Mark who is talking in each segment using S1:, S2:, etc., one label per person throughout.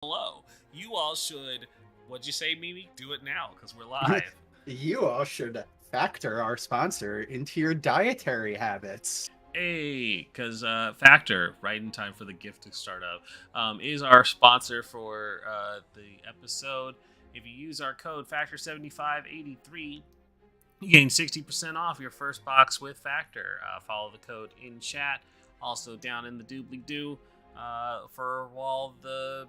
S1: Below. You all should, what'd you say, Mimi? Do it now, because we're live.
S2: You all should factor our sponsor into your dietary habits.
S1: Hey, because Factor, right in time for the gift to start up, is our sponsor for the episode. If you use our code Factor7583, you gain 60% off your first box with Factor. Follow the code in chat, also down in the doobly-doo, for while the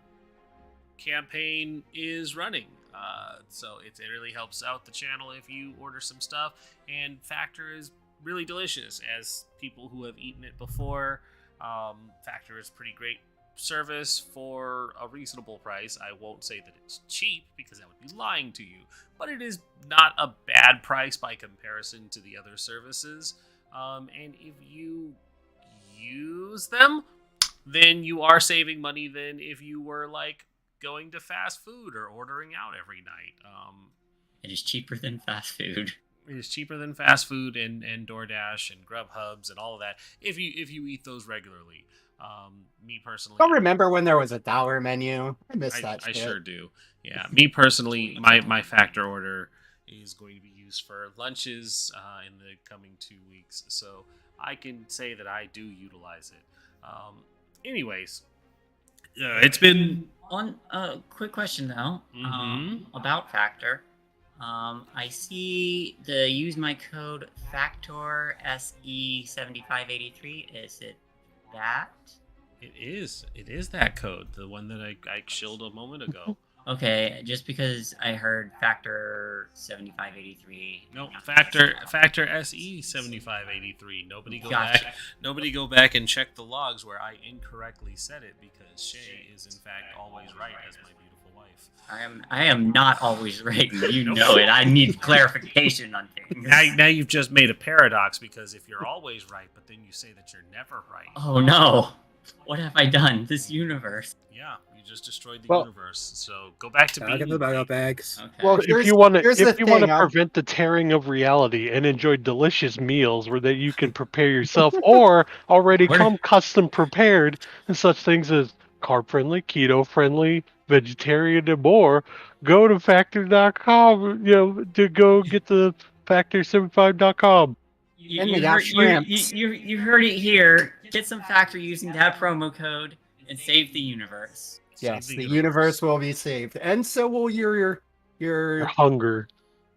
S1: campaign is running. So it really helps out the channel if you order some stuff. And Factor is really delicious. As people who have eaten it before, Factor is pretty great service for a reasonable price. I won't say that it's cheap because that would be lying to you, but it is not a bad price by comparison to the other services. And if you use them, then you are saving money than if you were like going to fast food or ordering out every night.
S3: It is cheaper than fast food.
S1: It is cheaper than fast food and DoorDash and Grubhubs and all of that if you eat those regularly. Me personally,
S2: I remember when there was a dollar menu. I miss that
S1: I
S2: shit.
S1: sure do. Yeah, me personally, my Factor order is going to be used for lunches in the coming 2 weeks, so I can say that I do utilize it. Anyways, it's been
S3: One quick question though,
S1: Mhm.
S3: about Factor. I see the use my code Factor SE7583. Is it that?
S1: It is that code, the one that I shilled a moment ago.
S3: Okay, just because I heard Factor 7583.
S1: No, Factor SE 7583.
S3: Gotcha.
S1: Nobody go back and check the logs where I incorrectly said it, because Shay is in fact always right as my beautiful wife.
S3: I am not always right, and you know it. I need clarification on things.
S1: Now you've just made a paradox, because if you're always right, but then you say that you're never right.
S3: Oh no. What have I done? This universe.
S1: Yeah, you just destroyed the universe. So go back to
S4: Back
S1: being
S4: in the backup bags.
S3: Okay.
S2: Well,
S5: If you want to
S2: thing,
S5: prevent the tearing of reality and enjoy delicious meals where that you can prepare yourself or already come custom prepared, and such things as carb friendly, keto friendly, vegetarian, and more, go to factor.com. To go get the factor75.com.
S2: And we got shrimps.
S3: You heard it here. Get some Factor using that promo code and save the universe.
S2: Yes, the universe will be saved, and so will your
S5: hunger,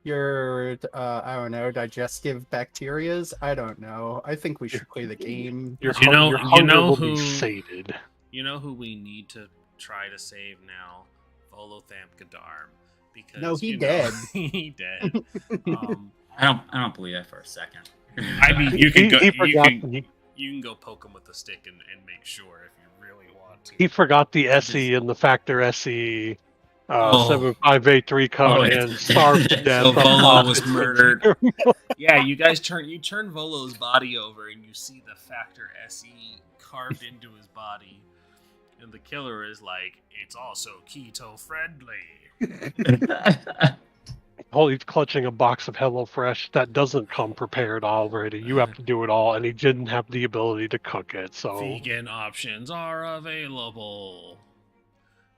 S2: your I don't know, digestive bacterias. I don't know. I think we should play the game.
S5: Your hunger will be sated.
S1: You know who we need to try to save now? Volothamp Gadarm. Because
S2: no, he dead.
S1: He dead.
S3: I don't believe that for a second.
S1: I mean, you can go. You can go poke him with a stick and make sure if you really want to.
S5: He forgot the SE and the Factor SE 7583 code and starved to death.
S1: So Volo was murdered. Yeah, you guys turn Volo's body over and you see the Factor SE carved into his body, and the killer is like, "It's also keto friendly."
S5: He's clutching a box of HelloFresh that doesn't come prepared already. You have to do it all, and he didn't have the ability to cook it. So
S1: vegan options are available.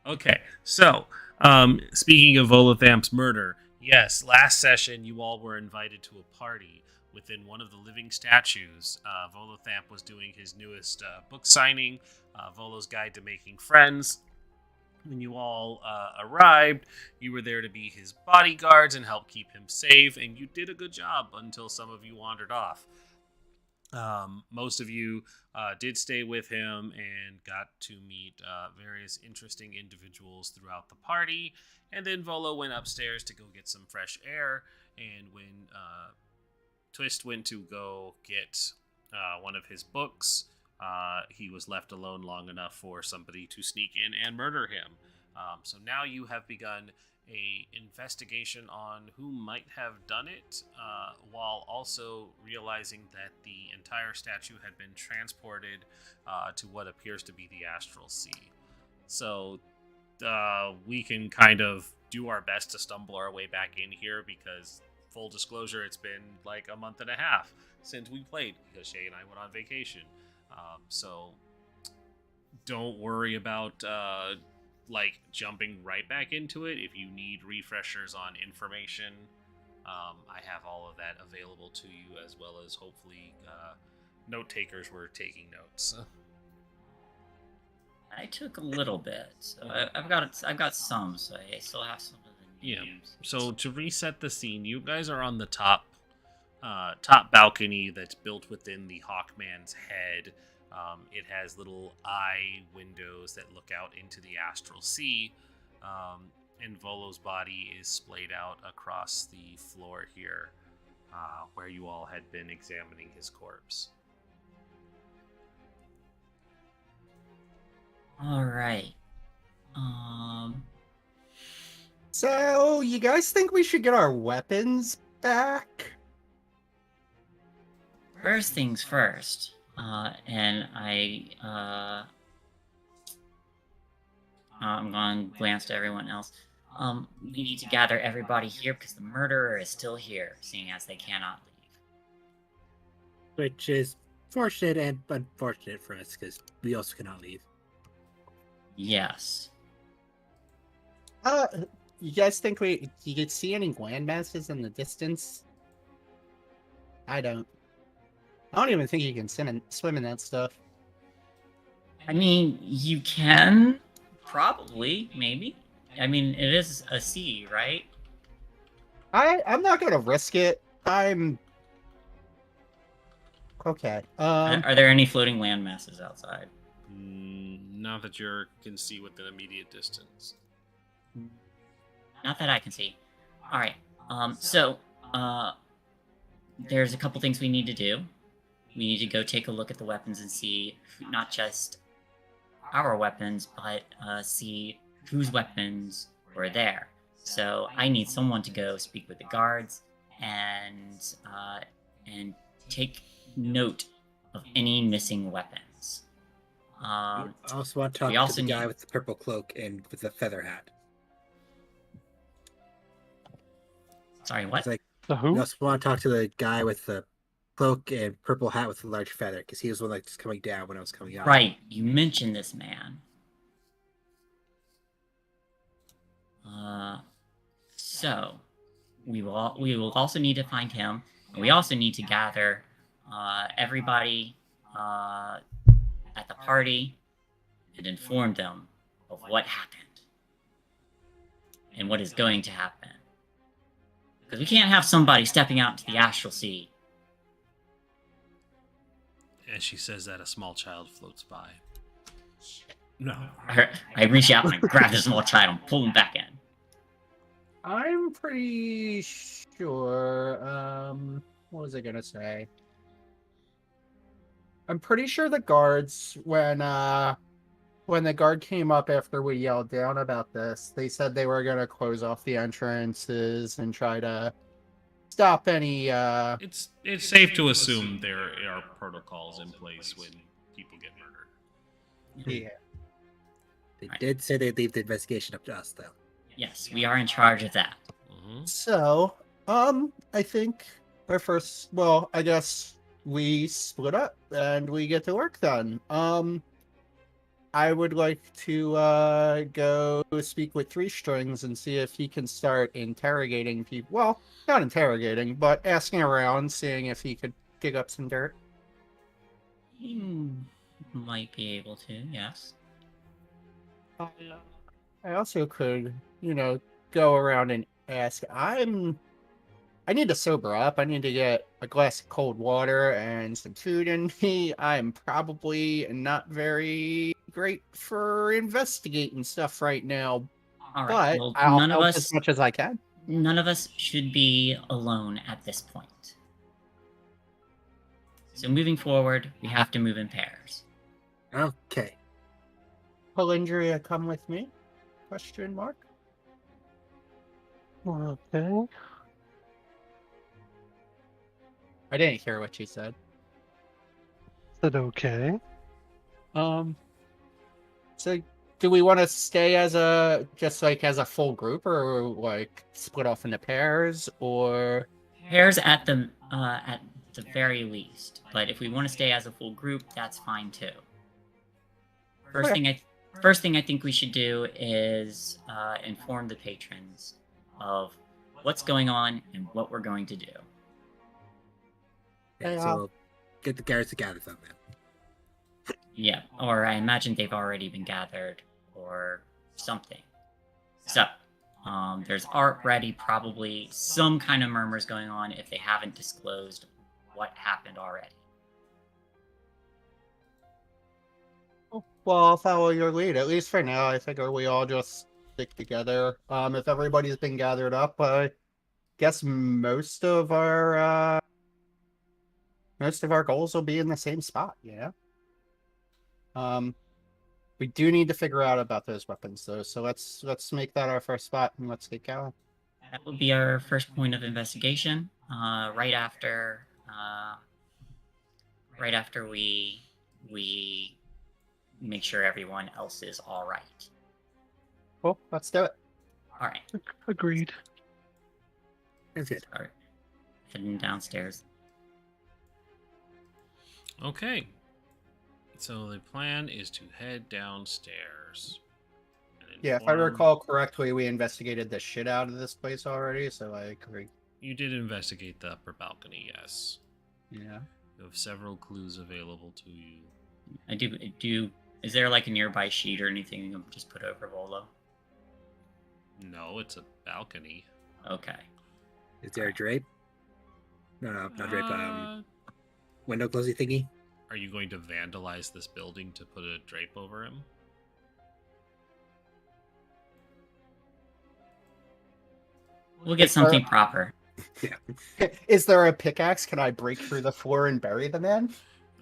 S1: Okay, so speaking of Volothamp's murder, yes, last session you all were invited to a party within one of the living statues. Volothamp was doing his newest book signing, Volo's Guide to Making Friends. When you all arrived, you were there to be his bodyguards and help keep him safe, and you did a good job until some of you wandered off. Most of you did stay with him and got to meet various interesting individuals throughout the party, and then Volo went upstairs to go get some fresh air, and when Twist went to go get one of his books, he was left alone long enough for somebody to sneak in and murder him. So now you have begun a investigation on who might have done it, while also realizing that the entire statue had been transported to what appears to be the Astral Sea. So we can kind of do our best to stumble our way back in here, because full disclosure, it's been like a month and a half since we played, because Shay and I went on vacation. So don't worry about like jumping right back into it. If you need refreshers on information, I have all of that available to you, as well as hopefully note takers were taking notes.
S3: I took a little bit, so I've got some, so I still have some of the names.
S1: So to reset the scene, you guys are on the top balcony that's built within the Hawkman's head. It has little eye windows that look out into the astral sea, and Volo's body is splayed out across the floor here, where you all had been examining his corpse.
S3: All right.
S2: So, you guys think we should get our weapons back?
S3: First things first. And I'm going to glance to everyone else. We need to gather everybody here because the murderer is still here, seeing as they cannot leave.
S4: Which is fortunate and unfortunate for us because we also cannot leave.
S3: Yes.
S2: You guys think you could see any land masses in the distance? I don't even think you can swim in that stuff.
S3: I mean, you can probably, maybe. I mean, it is a sea, right?
S2: I'm not gonna risk it. I'm okay.
S3: Are there any floating land masses outside?
S1: Not that you can see within immediate distance.
S3: Not that I can see. All right. So there's a couple things we need to do. We need to go take a look at the weapons and see not just our weapons, but see whose weapons were there. So I need someone to go speak with the guards and take note of any missing weapons.
S4: I also want to talk
S3: we
S4: to
S3: also
S4: the guy
S3: need-
S4: with the purple cloak and with the feather hat.
S3: Sorry, what?
S4: It's like,
S5: The
S4: we
S5: who?
S4: also want to talk to the guy with the cloak and purple hat with the large feather because he was the one that's coming down when I was coming up.
S3: Right, you mentioned this man. So we will also need to find him, and we also need to gather everybody at the party and inform them of what happened and what is going to happen. Because we can't have somebody stepping out into the astral sea.
S1: As she says that, a small child floats by. No.
S3: I reach out and I grab the small child and pull him back in.
S2: I'm pretty sure. What was I gonna say? I'm pretty sure the guards, when the guard came up after we yelled down about this, they said they were gonna close off the entrances and try to stop any.
S1: It's safe to assume there are protocols in place when people get murdered.
S2: Yeah.
S4: They did say they'd leave the investigation up to us, though.
S3: Yes, we are in charge of that.
S2: So, I think our first. Well, I guess we split up and we get the work done. I would like to go speak with Three Strings and see if he can start interrogating people. Well, not interrogating, but asking around, seeing if he could dig up some dirt.
S3: He might be able to, yes.
S2: I also could, go around and ask. I need to sober up. I need to get a glass of cold water and some food in me. I'm probably not very great for investigating stuff right now,
S3: All right.
S2: but
S3: Well,
S2: I'll
S3: none of
S2: help
S3: us,
S2: as much as I can.
S3: none of us should be alone at this point. So moving forward, we have to move in pairs.
S4: Okay.
S2: Polindria, come with me? Question mark.
S5: Okay.
S2: I didn't hear what you said.
S5: Said okay.
S2: So do we want to stay as a full group, or like split off into pairs, or
S3: Pairs at the very least, but if we want to stay as a full group, that's fine too. First
S2: Okay.
S3: first thing I think we should do is inform the patrons of what's going on and what we're going to do.
S4: Yeah, so we'll get the guards to gather them then.
S3: Yeah, or I imagine they've already been gathered or something. So, there's already probably some kind of murmurs going on if they haven't disclosed what happened already.
S2: Well, I'll follow your lead. At least for now, I figure we all just stick together. If everybody's been gathered up, I guess most of our goals will be in the same spot. Yeah. We do need to figure out about those weapons, though. So let's make that our first spot and let's get going.
S3: That would be our first point of investigation. Right after we make sure everyone else is all right.
S2: Cool. Let's do it.
S3: All right.
S5: Agreed.
S4: That's good.
S3: Start heading downstairs.
S1: Okay. So the plan is to head downstairs. and
S2: Yeah, if I
S1: inform-
S2: recall correctly, we investigated the shit out of this place already, so I agree.
S1: You did investigate the upper balcony, yes.
S2: Yeah.
S1: You have several clues available to you.
S3: I do. Is there like a nearby sheet or anything you can just put over Volo?
S1: No, it's a balcony.
S3: Okay.
S4: Is there a drape? No, not drape.
S1: Uh,
S4: Window closing thingy.
S1: Are you going to vandalize this building to put a drape over him?
S3: We'll get something proper.
S2: Is there a pickaxe? Can I break through the floor and bury the man?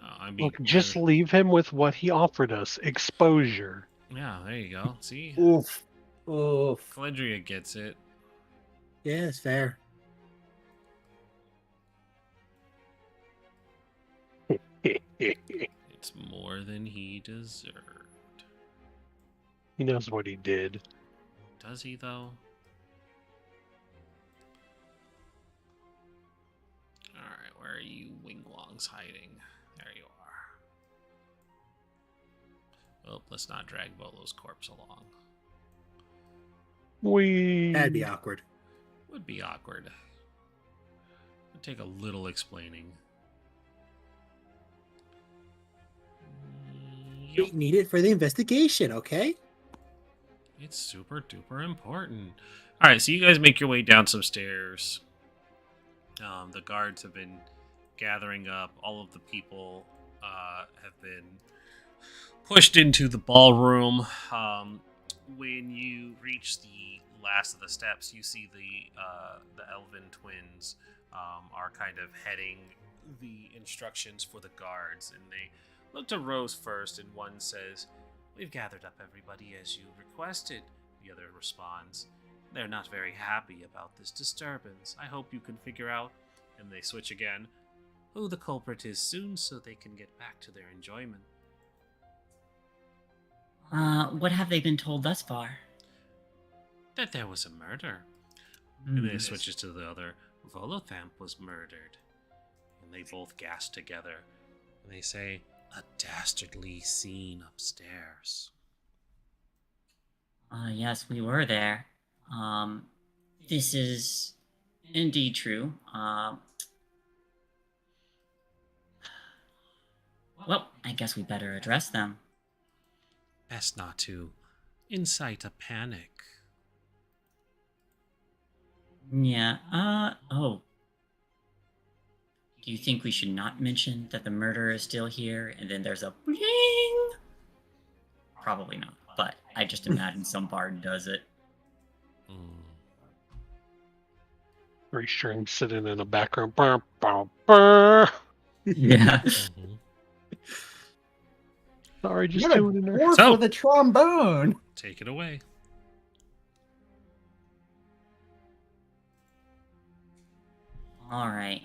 S1: I mean,
S5: Look, just leave him with what he offered us: exposure.
S1: yeah, there you go. See,
S2: Oof. Oof.
S1: Caledria gets it.
S4: Yeah, it's fair.
S1: It's more than he deserved.
S5: He knows what he did.
S1: Does he, though? Alright, where are you wingwongs hiding? There you are. Well, let's not drag Volo's corpse along.
S4: That'd be awkward.
S1: Would be awkward. Would take a little explaining.
S4: We need it for the investigation, okay?
S1: It's super duper important. Alright, so you guys make your way down some stairs. The guards have been gathering up. All of the people have been pushed into the ballroom. When you reach the last of the steps, you see the elven twins are kind of heading the instructions for the guards, and they look to Rose first, and one says, "We've gathered up everybody as you requested." The other responds, "They're not very happy about this disturbance. I hope you can figure out," and they switch again, "who the culprit is soon so they can get back to their enjoyment."
S3: What have they been told thus far?
S1: That there was a murder. And then it switches to the other. Volothamp was murdered. And they both gasp together. And they say, "A dastardly scene upstairs."
S3: Yes, we were there. This is indeed true. Well, I guess we better address them.
S1: Best not to incite a panic.
S3: Yeah, oh. Do you think we should not mention that the murderer is still here and then there's a bling? Probably not, but I just imagine some bard does it.
S5: Three strings sitting in the background. Burr, burr, burr.
S3: Yeah.
S5: Sorry, just
S2: What a
S5: doing it.
S2: dwarf
S1: So-
S2: with a trombone.
S1: Take it away.
S3: Alright.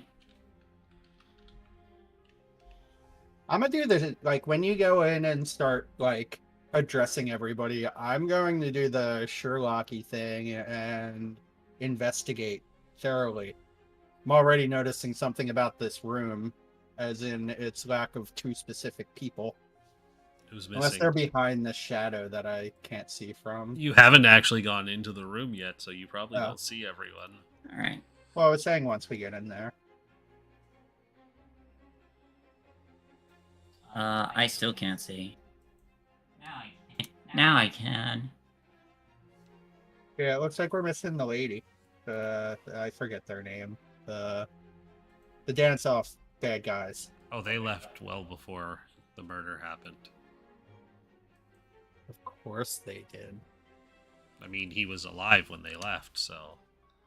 S2: I'm gonna do this like when you go in and start like addressing everybody. I'm going to do the Sherlocky thing and investigate thoroughly. I'm already noticing something about this room, as in its lack of two specific people.
S1: Who's
S2: Unless
S1: missing?
S2: they're behind the shadow that I can't see from.
S1: You haven't actually gone into the room yet, so you probably
S2: Oh.
S1: don't see everyone.
S3: All right.
S2: Well, I was saying once we get in there.
S3: I still can't see. Now I can.
S2: Yeah, it looks like we're missing the lady. I forget their name. The dance off bad guys.
S1: Oh, they left well before the murder happened.
S2: Of course they did.
S1: I mean, he was alive when they left, so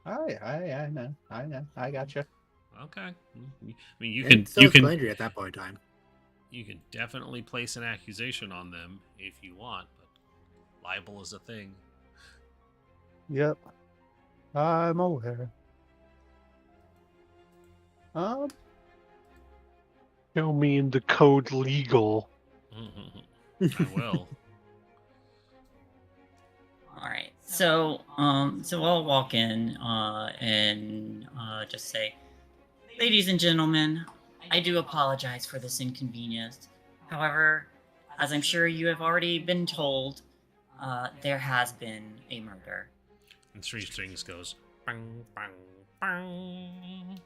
S2: I know. I gotcha.
S1: okay. I mean, you
S4: And
S1: can
S4: so
S1: you
S4: was
S1: can
S4: Landry at that point in time.
S1: you can definitely place an accusation on them if you want, but libel is a thing.
S2: Yep. I'm aware. Um,
S5: Show me in the code legal.
S1: I will.
S3: All right. So I'll walk in and just say, ladies and gentlemen, I do apologize for this inconvenience. However, as I'm sure you have already been told, there has been a murder.
S1: And Three Strings goes bang bang bang.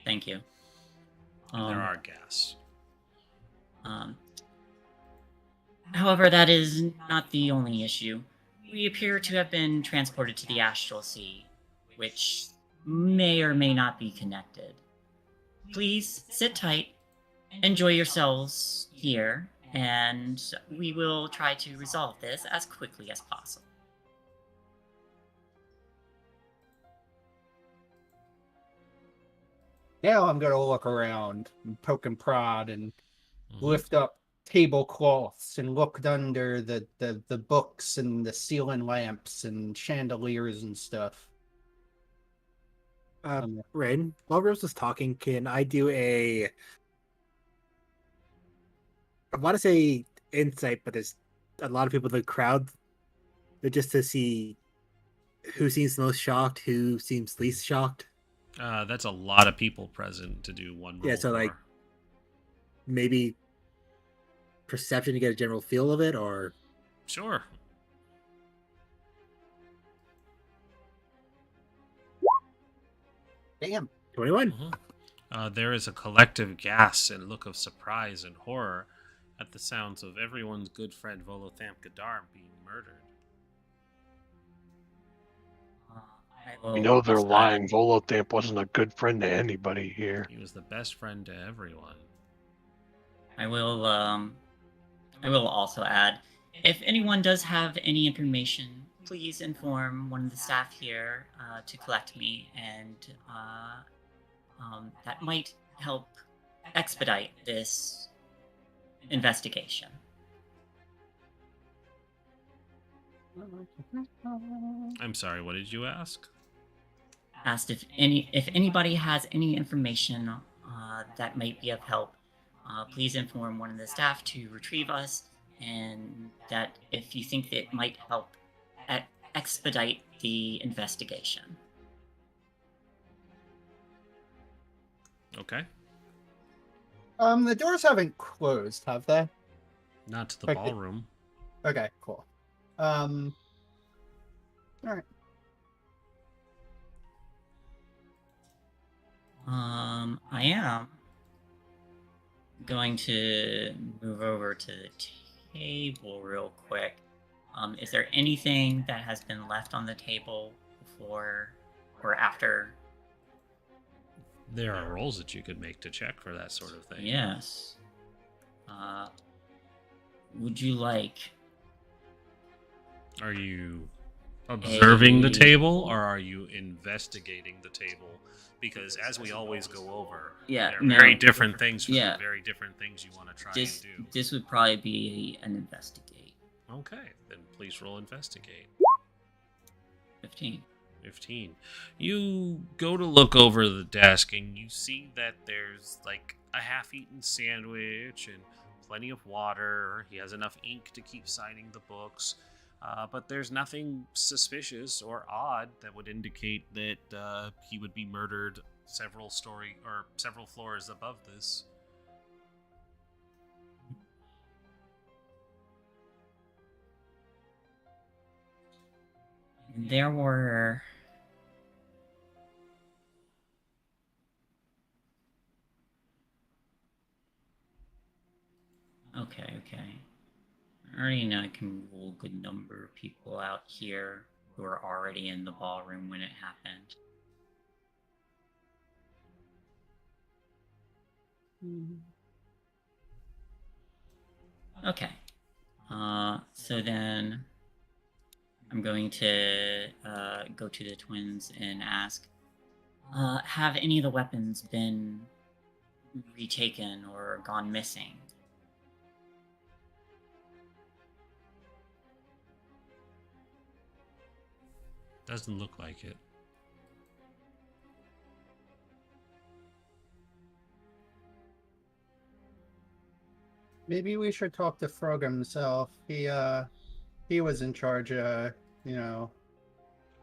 S3: Thank you.
S1: And there are gas.
S3: However, that is not the only issue. We appear to have been transported to the Astral Sea, which may or may not be connected. Please sit tight, enjoy yourselves here, and we will try to resolve this as quickly as possible.
S2: now I'm gonna look around and poke and prod and
S1: Mhm.
S2: lift up tablecloths and look under the books and the ceiling lamps and chandeliers and stuff.
S4: Rain, while Rose was talking, can I do I want to say insight, but there's a lot of people in the crowd, but just to see who seems most shocked, who seems least shocked.
S1: That's a lot of people present to do one roll.
S4: Yeah, so,
S1: for.
S4: like, maybe perception to get a general feel of it, or
S1: Sure.
S2: Damn.
S4: 21.
S1: There is a collective gasp and look of surprise and horror at the sounds of everyone's good friend Volothamp Gadar being murdered.
S5: We know they're lying. Volothamp wasn't a good friend to anybody here.
S1: He was the best friend to everyone.
S3: I will also add, if anyone does have any information, please inform one of the staff here to collect me, and that might help expedite this investigation.
S1: I'm sorry, what did you ask?
S3: Asked if anybody has any information that might be of help, please inform one of the staff to retrieve us, and that if you think it might help expedite the investigation.
S1: Okay.
S2: The doors haven't closed, have they?
S1: Not to the
S2: Okay.
S1: ballroom.
S2: Okay, cool. All right.
S3: I am going to move over to the table real quick. Is there anything that has been left on the table before or after?
S1: There are rolls that you could make to check for that sort of thing.
S3: Yes. Would you like...
S1: Are you observing the
S3: A-
S1: table, or are you investigating the table? Because as we always go over,
S3: Yeah,
S1: there are
S3: no.
S1: very different things for
S3: Yeah.
S1: the very different things you want to try
S3: This,
S1: and do.
S3: this would probably be an investigate.
S1: Okay, then please roll investigate.
S3: 15.
S1: 15. You go to look over the desk and you see that there's like a half-eaten sandwich and plenty of water. He has enough ink to keep signing the books. But there's nothing suspicious or odd that would indicate that he would be murdered several floors above this.
S3: There were... Okay. I already know I can rule a good number of people out here who are already in the ballroom when it happened. Okay. So then I'm going to go to the twins and ask, have any of the weapons been retaken or gone missing?
S1: Doesn't look like it.
S2: Maybe we should talk to Frog himself. He was in charge of,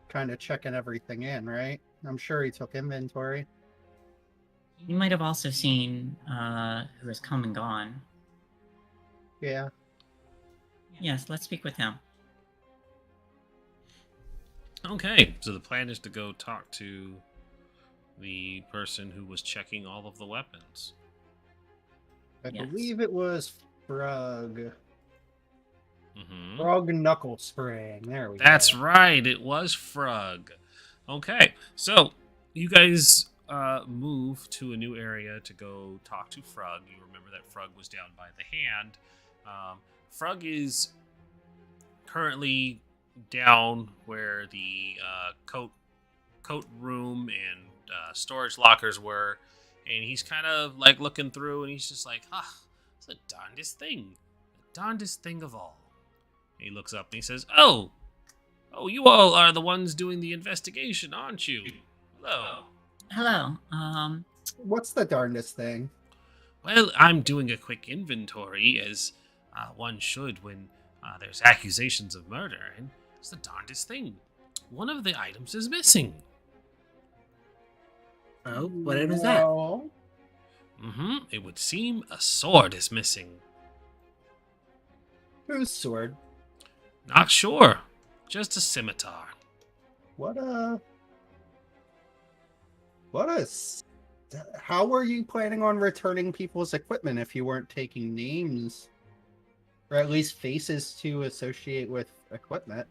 S2: kind of checking everything in, right? I'm sure he took inventory.
S3: You might have also seen who has come and gone.
S2: Yeah.
S3: Yes, let's speak with him.
S1: Okay, so the plan is to go talk to the person who was checking all of the weapons.
S2: I
S3: Yes.
S2: believe it was Frog.
S1: Mm-hmm.
S2: Frog Knuckle Spraying. There we go.
S1: That's right, it was Frog. Okay, so you guys move to a new area to go talk to Frog. You remember that Frog was down by the hand. Frog is currently down where the coat room and storage lockers were, and he's kind of like looking through, and he's just like, it's the darndest thing of all. And he looks up and he says, oh, you all are the ones doing the investigation, aren't you? Hello.
S3: Hello.
S2: What's the darndest thing?
S1: Well, I'm doing a quick inventory, as one should when there's accusations of murder, and it's the darndest thing. One of the items is missing.
S4: Oh, what item is that?
S2: Well,
S1: It would seem a sword is missing.
S2: whose sword?
S1: Not sure. Just a scimitar.
S2: How were you planning on returning people's equipment if you weren't taking names? Or at least faces to associate with equipment?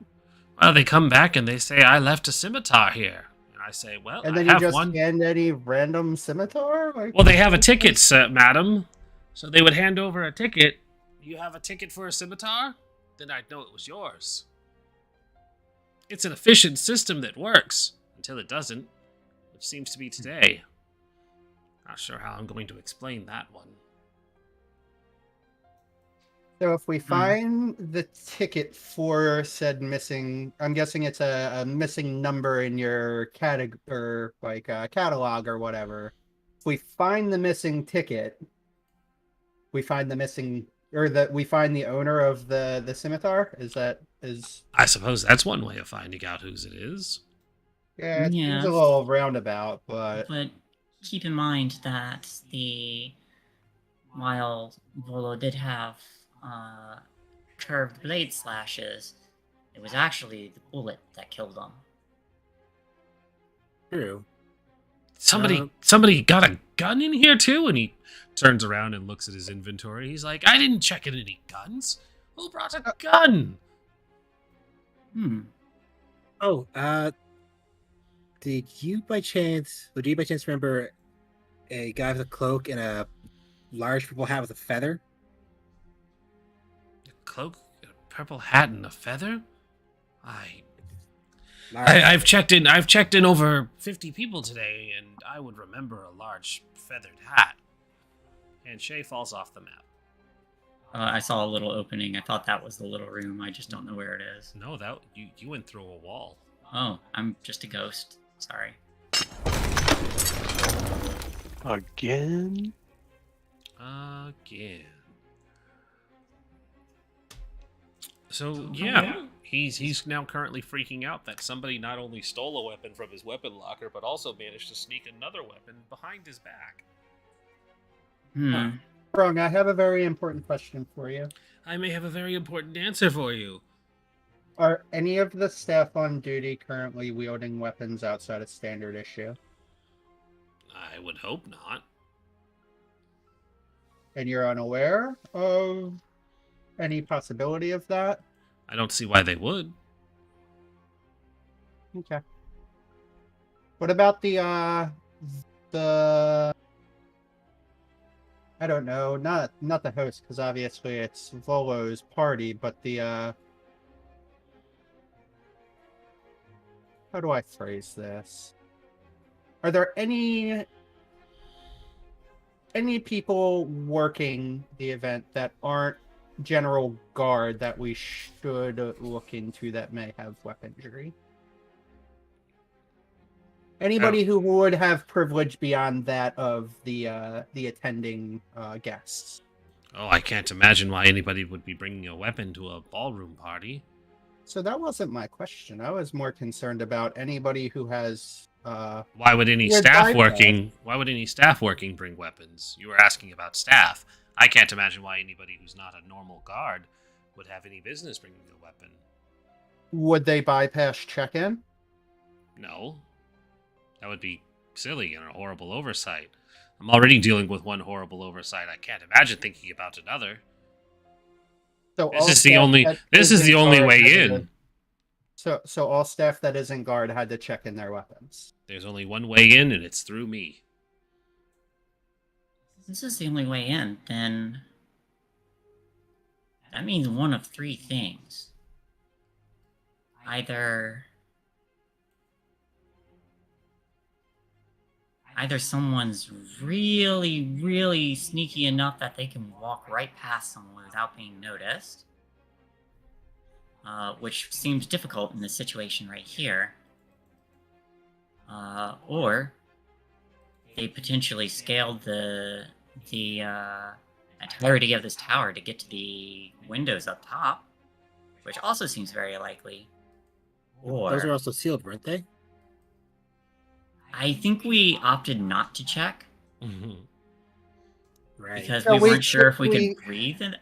S1: Well, they come back and they say, I left a scimitar here. And I say, well,
S2: And then
S1: I
S2: you
S1: have
S2: just
S1: one.
S2: hand any random scimitar?
S1: Well, they have a ticket, sir, madam. So they would hand over a ticket. You have a ticket for a scimitar? Then I'd know it was yours. It's an efficient system that works, until it doesn't, which seems to be today. Not sure how I'm going to explain that one.
S2: So if we find the ticket for said missing, I'm guessing it's a missing number in your catalog or whatever. If we find the missing ticket, we find we find the owner of the scimitar.
S1: I suppose that's one way of finding out whose it is.
S2: Yeah, it seems
S3: Yes.
S2: a little roundabout, but
S3: But keep in mind that while Volo did have curved blade slashes, it was actually the bullet that killed him.
S4: True.
S1: Somebody got a gun in here too, and he turns around and looks at his inventory. He's like, I didn't check any guns. Who brought a gun?
S4: Oh, would you by chance remember a guy with a cloak and a large purple hat with a feather?
S1: A cloak, a purple hat, and a feather?
S4: Large.
S1: I've checked in over 50 people today, and I would remember a large feathered hat. And Shay falls off the map.
S3: I saw a little opening. I thought that was the little room. I just don't know where it is.
S1: No, that you went through a wall.
S3: Oh, I'm just a ghost. Sorry.
S5: Again?
S1: Again. So yeah, he's now currently freaking out that somebody not only stole a weapon from his weapon locker, but also managed to sneak another weapon behind his back.
S2: Wrong. I have a very important question for you.
S1: I may have a very important answer for you.
S2: Are any of the staff on duty currently wielding weapons outside of standard issue?
S1: I would hope not.
S2: And you're unaware of any possibility of that?
S1: I don't see why they would.
S2: Okay. What about the I don't know, not the host, because obviously it's Volo's party, but the how do I phrase this? Are there any people working the event that aren't general guard that we should look into that may have weaponry? Anybody who would have privilege beyond that of the attending guests?
S1: Oh, I can't imagine why anybody would be bringing a weapon to a ballroom party.
S2: So that wasn't my question. I was more concerned about anybody who has.
S1: Why would any
S2: Weird
S1: staff
S2: bypass.
S1: working? Why would any staff working bring weapons? You were asking about staff. I can't imagine why anybody who's not a normal guard would have any business bringing a weapon.
S2: Would they bypass check-in?
S1: No, that would be silly and a horrible oversight. I'm already dealing with one horrible oversight. I can't imagine thinking about another.
S2: So
S1: This
S2: all
S1: is the
S2: staff
S1: only.
S2: that
S1: This is
S2: isn't
S1: the only
S2: guard
S1: way
S2: had to-
S1: in.
S2: So all staff that isn't guard had to check in their weapons.
S1: There's only one way in, and it's through me.
S3: If this is the only way in, then that means one of three things. Either someone's really, really sneaky enough that they can walk right past someone without being noticed, which seems difficult in this situation right here, or they potentially scaled the entirety of this tower to get to the windows up top, which also seems very likely. Or
S4: Those are also sealed, weren't they?
S3: I think we opted not to check
S4: Right.
S3: because
S2: So
S3: we
S2: we
S3: weren't sure if we
S2: we-
S3: could breathe. And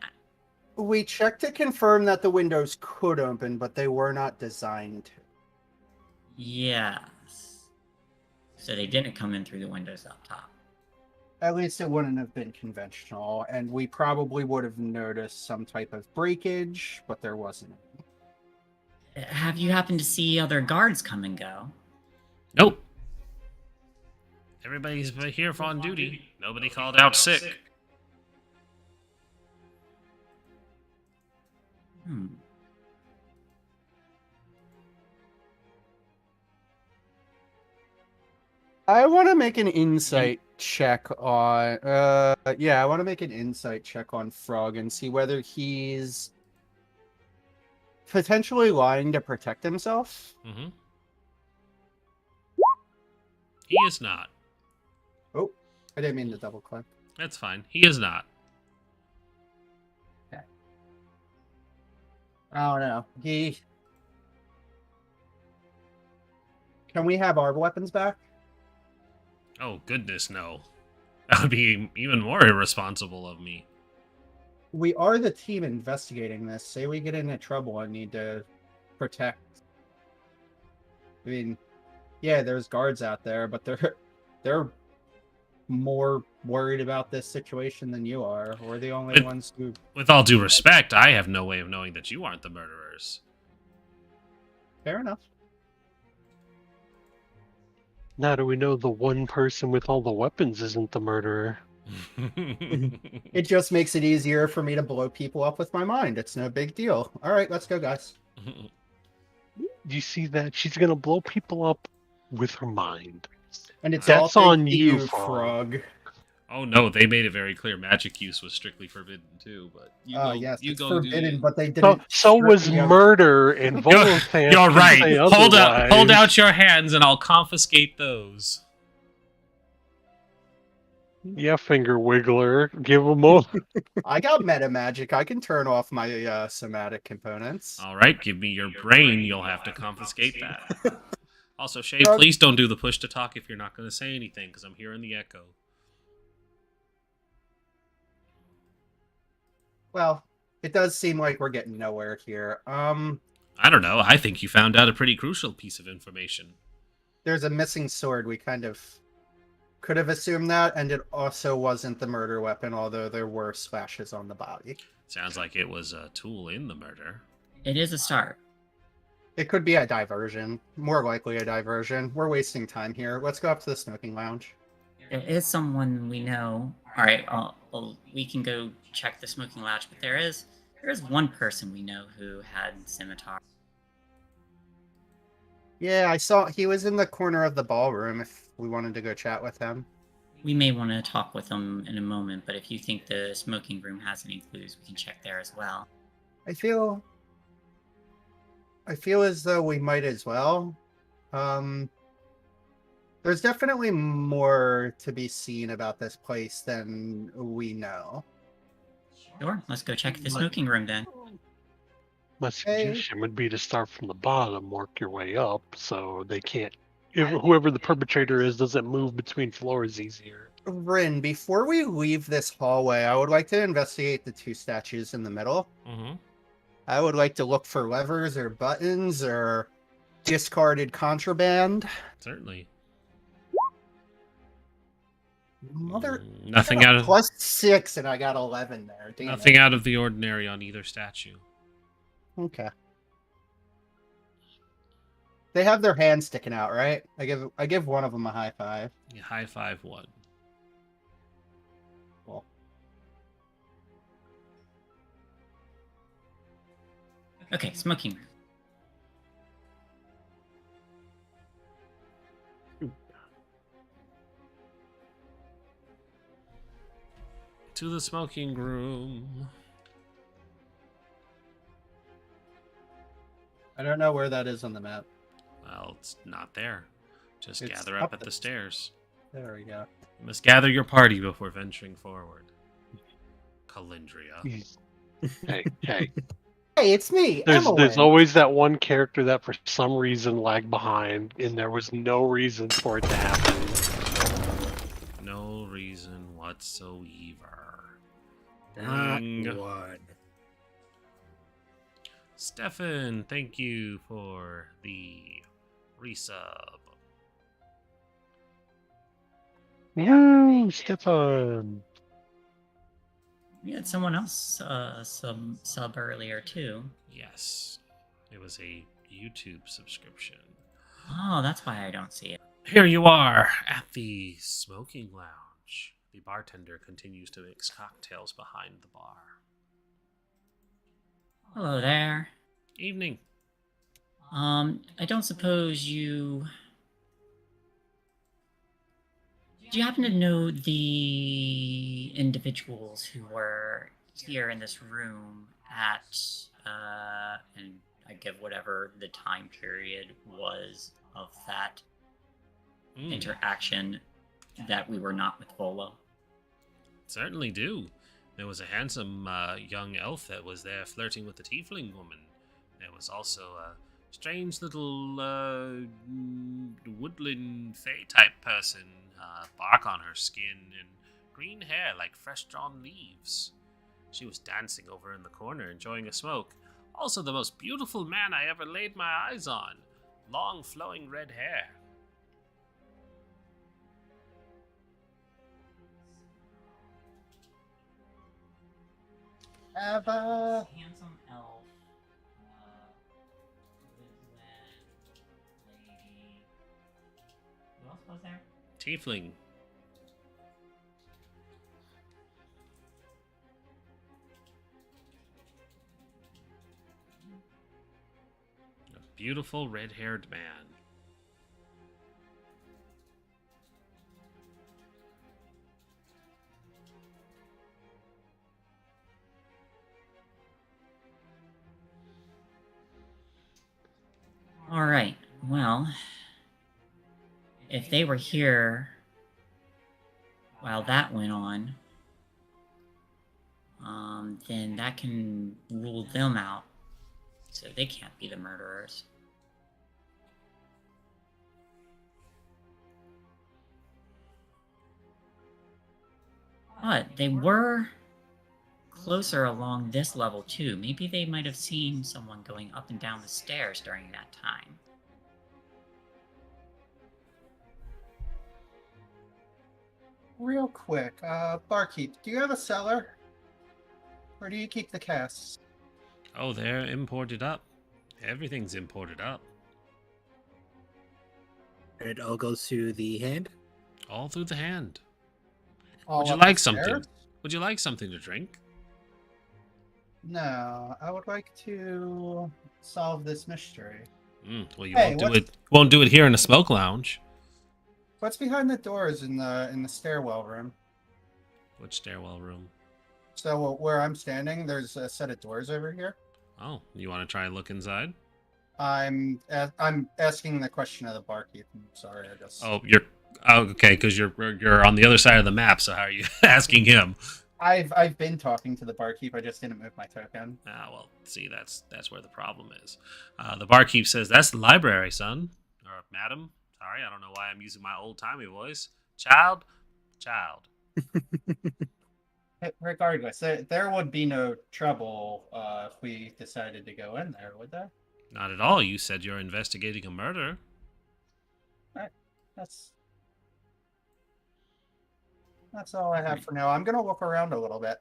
S2: We checked to confirm that the windows could open, but they were not designed to.
S3: yes, so they didn't come in through the windows up top.
S2: At least it wouldn't have been conventional, and we probably would have noticed some type of breakage, but there wasn't any.
S3: Have you happened to see other guards come and go?
S1: Nope. Everybody's here on duty. Nobody called out sick.
S2: I want to make an insight check on. I want to make an insight check on Frog and see whether he's potentially lying to protect himself.
S1: Mm-hmm. He is not.
S2: Oh, I didn't mean to double click.
S1: That's fine. He is not.
S2: I don't know. Can we have our weapons back?
S1: Oh, goodness, no. That would be even more irresponsible of me.
S2: We are the team investigating this. Say we get into trouble and need to protect. I mean, yeah, there's guards out there, but they're more worried about this situation than you are. We're the only ones who.
S1: With all due respect, I have no way of knowing that you aren't the murderers.
S2: Fair enough.
S5: Now do we know the one person with all the weapons isn't the murderer?
S2: It just makes it easier for me to blow people up with my mind. It's no big deal. All right, let's go, guys.
S5: You see that? She's gonna blow people up with her mind.
S2: And it's
S5: That's
S2: all
S5: on
S2: thanks to
S5: you,
S2: Frog.
S1: Oh no, they made it very clear magic use was strictly forbidden too. But you go,
S2: Yes,
S1: you
S2: it's
S1: go
S2: forbidden,
S1: do.
S2: but they didn't.
S5: So was
S2: strip me of-
S5: murder, and Volothan
S1: You're
S5: can
S1: right.
S5: say
S1: Hold
S5: otherwise.
S1: out your hands, and I'll confiscate those.
S5: Yeah, finger wiggler. Give them all.
S2: I got meta magic. I can turn off my somatic components.
S1: All right, give me your brain. You'll have to confiscate that. Also, Shay,
S2: Frog-
S1: please don't do the push to talk if you're not going to say anything, because I'm hearing the echo.
S2: Well, it does seem like we're getting nowhere here.
S1: I don't know. I think you found out a pretty crucial piece of information.
S2: There's a missing sword. We kind of could have assumed that, and it also wasn't the murder weapon, although there were slashes on the body.
S1: Sounds like it was a tool in the murder.
S3: It is a start.
S2: It could be a diversion. More likely a diversion. We're wasting time here. Let's go up to the smoking lounge.
S3: There is someone we know. All right, we can go check the smoking lounge, but there is one person we know who had scimitar.
S2: Yeah, I saw he was in the corner of the ballroom if we wanted to go chat with him.
S3: We may want to talk with him in a moment, but if you think the smoking room has any clues, we can check there as well.
S2: I feel as though we might as well. There's definitely more to be seen about this place than we know.
S3: Sure, let's go check the smoking room then.
S5: My suggestion would be to start from the bottom, work your way up, so they can't. If whoever the perpetrator is doesn't move between floors easier.
S2: Rin, before we leave this hallway, I would like to investigate the two statues in the middle.
S1: Mm-hmm.
S2: I would like to look for levers or buttons or discarded contraband.
S1: Certainly.
S2: Mother,
S1: Nothing out of
S2: +6, and I got 11 there. Damn
S1: nothing
S2: it.
S1: out of the ordinary on either statue.
S2: Okay. They have their hands sticking out, right? I give one of them a high five.
S1: Yeah, high five one.
S2: Cool.
S3: Okay, smoking room.
S1: To the smoking room.
S2: I don't know where that is on the map.
S1: Well, it's not there. Just
S2: It's
S1: gather up at
S2: up
S1: the stairs.
S2: There we go.
S1: You must gather your party before venturing forward. Calindria.
S5: Hey.
S2: Hey, it's me,
S5: There's
S2: Emily.
S5: always that one character that for some reason lagged behind, and there was no reason for it to happen.
S1: No reason whatsoever.
S4: Not
S1: Ding.
S4: one.
S1: Stefan, thank you for the resub.
S5: Yeah, Stefan.
S3: We had someone else sub earlier too.
S1: Yes, it was a YouTube subscription.
S3: Oh, that's why I don't see it.
S1: Here you are at the smoking lounge. The bartender continues to mix cocktails behind the bar.
S3: Hello there.
S1: Evening.
S3: I don't suppose you... Do you happen to know the individuals who were here in this room at, and I give whatever the time period was of that interaction that we were not with Volo?
S1: Certainly do. There was a handsome young elf that was there flirting with the tiefling woman. There was also a strange little woodland fae type person, bark on her skin and green hair like fresh drawn leaves. She was dancing over in the corner, enjoying a smoke. Also the most beautiful man I ever laid my eyes on. Long flowing red hair.
S2: Ava.
S3: Handsome elf. Lady. Who else was there?
S1: Tiefling. A beautiful red-haired man.
S3: Alright, well, if they were here while that went on, then that can rule them out, so they can't be the murderers. But they were closer along this level too. Maybe they might have seen someone going up and down the stairs during that time.
S2: Real quick, barkeep, do you have a cellar? Where do you keep the casks?
S1: Oh, they're imported up. Everything's imported up.
S4: And it all goes to the hand.
S1: All through the hand.
S2: All
S1: Would you
S2: up
S1: like
S2: the
S1: something?
S2: stairs?
S1: Would you like something to drink?
S2: No, I would like to solve this mystery.
S1: Well, you
S2: Hey,
S1: won't do
S2: what's-
S1: it. Won't do it here in a smoke lounge.
S2: What's behind the doors in the stairwell room?
S1: Which stairwell room?
S2: So where I'm standing, there's a set of doors over here.
S1: Oh, you want to try and look inside?
S2: I'm asking the question of the barkeep. I'm sorry, I guess.
S1: Oh, okay, because you're on the other side of the map. So how are you asking him?
S2: I've been talking to the barkeep. I just didn't move my token.
S1: Ah, well, see, that's where the problem is. The barkeep says, "That's the library, son or madam." Sorry, I don't know why I'm using my old timey voice. Child.
S2: Regardless, there would be no trouble if we decided to go in there, would there?
S1: Not at all. You said you're investigating a murder.
S2: That's all I have for now. I'm gonna look around a little bit.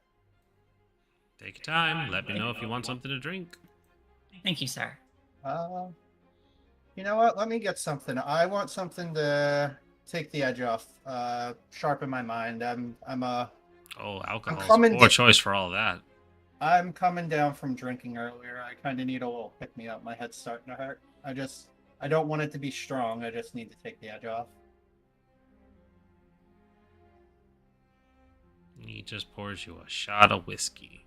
S1: Take your time. Let me know if you want something to drink.
S3: Thank you, sir.
S2: You know what? Let me get something. I want something to take the edge off. Sharpen my mind.
S1: Oh, alcohol's a
S2: coming
S1: poor choice for all that.
S2: I'm coming down from drinking earlier. I kind of need a little pick me up. My head's starting to hurt. I don't want it to be strong. I just need to take the edge off.
S1: He just pours you a shot of whiskey.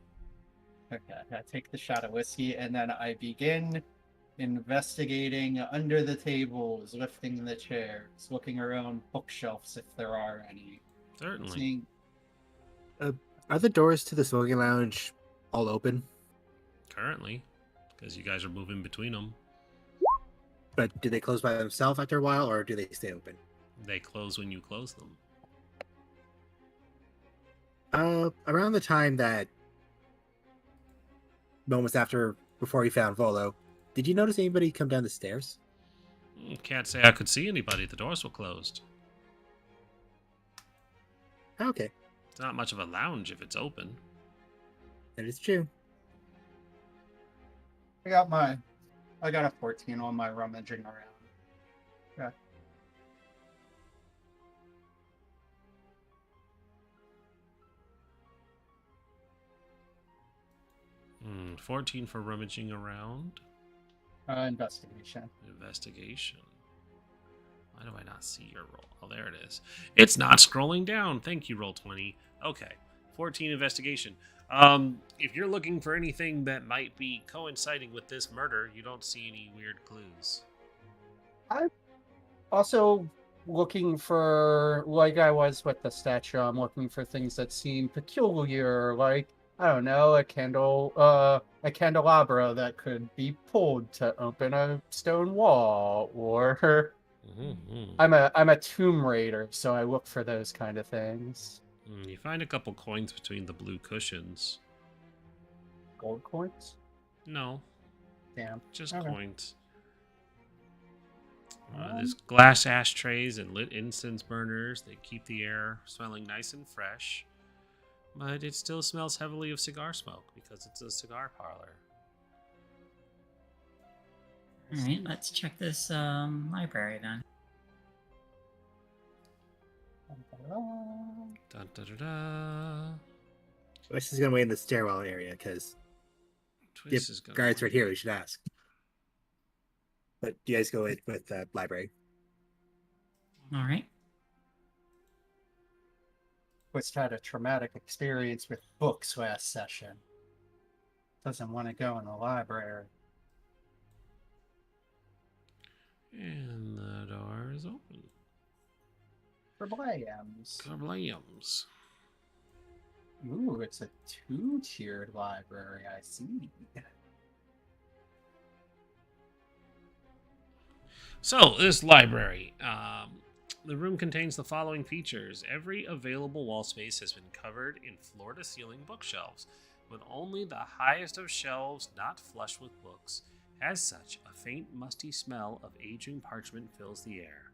S2: Okay, I take the shot of whiskey and then I begin investigating under the tables, lifting the chairs, looking around bookshelves if there are any.
S1: Certainly.
S2: Seeing
S4: Are the doors to the smoking lounge all open?
S1: Currently. Because you guys are moving between them.
S4: But do they close by themselves after a while, or do they stay open?
S1: They close when you close them.
S4: Around the time that moments before you found Volo, did you notice anybody come down the stairs?
S1: Can't say I could see anybody. The doors were closed.
S4: Okay,
S1: It's not much of a lounge if it's open.
S4: that is true.
S2: I got a 14 on my rummaging around. Okay.
S1: 14 for rummaging around.
S2: Investigation.
S1: Investigation. Why do I not see your roll? Oh, there it is. It's not scrolling down. Thank you, Roll20. Okay. 14 investigation. If you're looking for anything that might be coinciding with this murder, you don't see any weird clues.
S2: Also looking for, like I was with the statue, I'm looking for things that seem peculiar, like, I don't know, a candelabra that could be pulled to open a stone wall, or I'm a tomb raider, so I look for those kind of things.
S1: You find a couple coins between the blue cushions.
S2: Gold coins?
S1: No,
S2: Damn.
S1: just
S2: Okay.
S1: coins. There's glass ashtrays and lit incense burners. They keep the air smelling nice and fresh. But it still smells heavily of cigar smoke because it's a cigar parlor.
S3: Alright, let's check this library then.
S1: Da, da, da, da.
S4: Wes is gonna wait in the stairwell area because
S1: Twist is gonna
S4: guards right here. We should ask. But you guys go with the library.
S3: Alright.
S2: Twist had a traumatic experience with books last session. Doesn't want to go in the library.
S1: And the door is open.
S2: Problemos.
S1: Kablams.
S2: Ooh, it's a two-tiered library, I see.
S1: So, this library. The room contains the following features. Every available wall space has been covered in floor-to-ceiling bookshelves. with only the highest of shelves not flush with books. As such, a faint musty smell of aging parchment fills the air.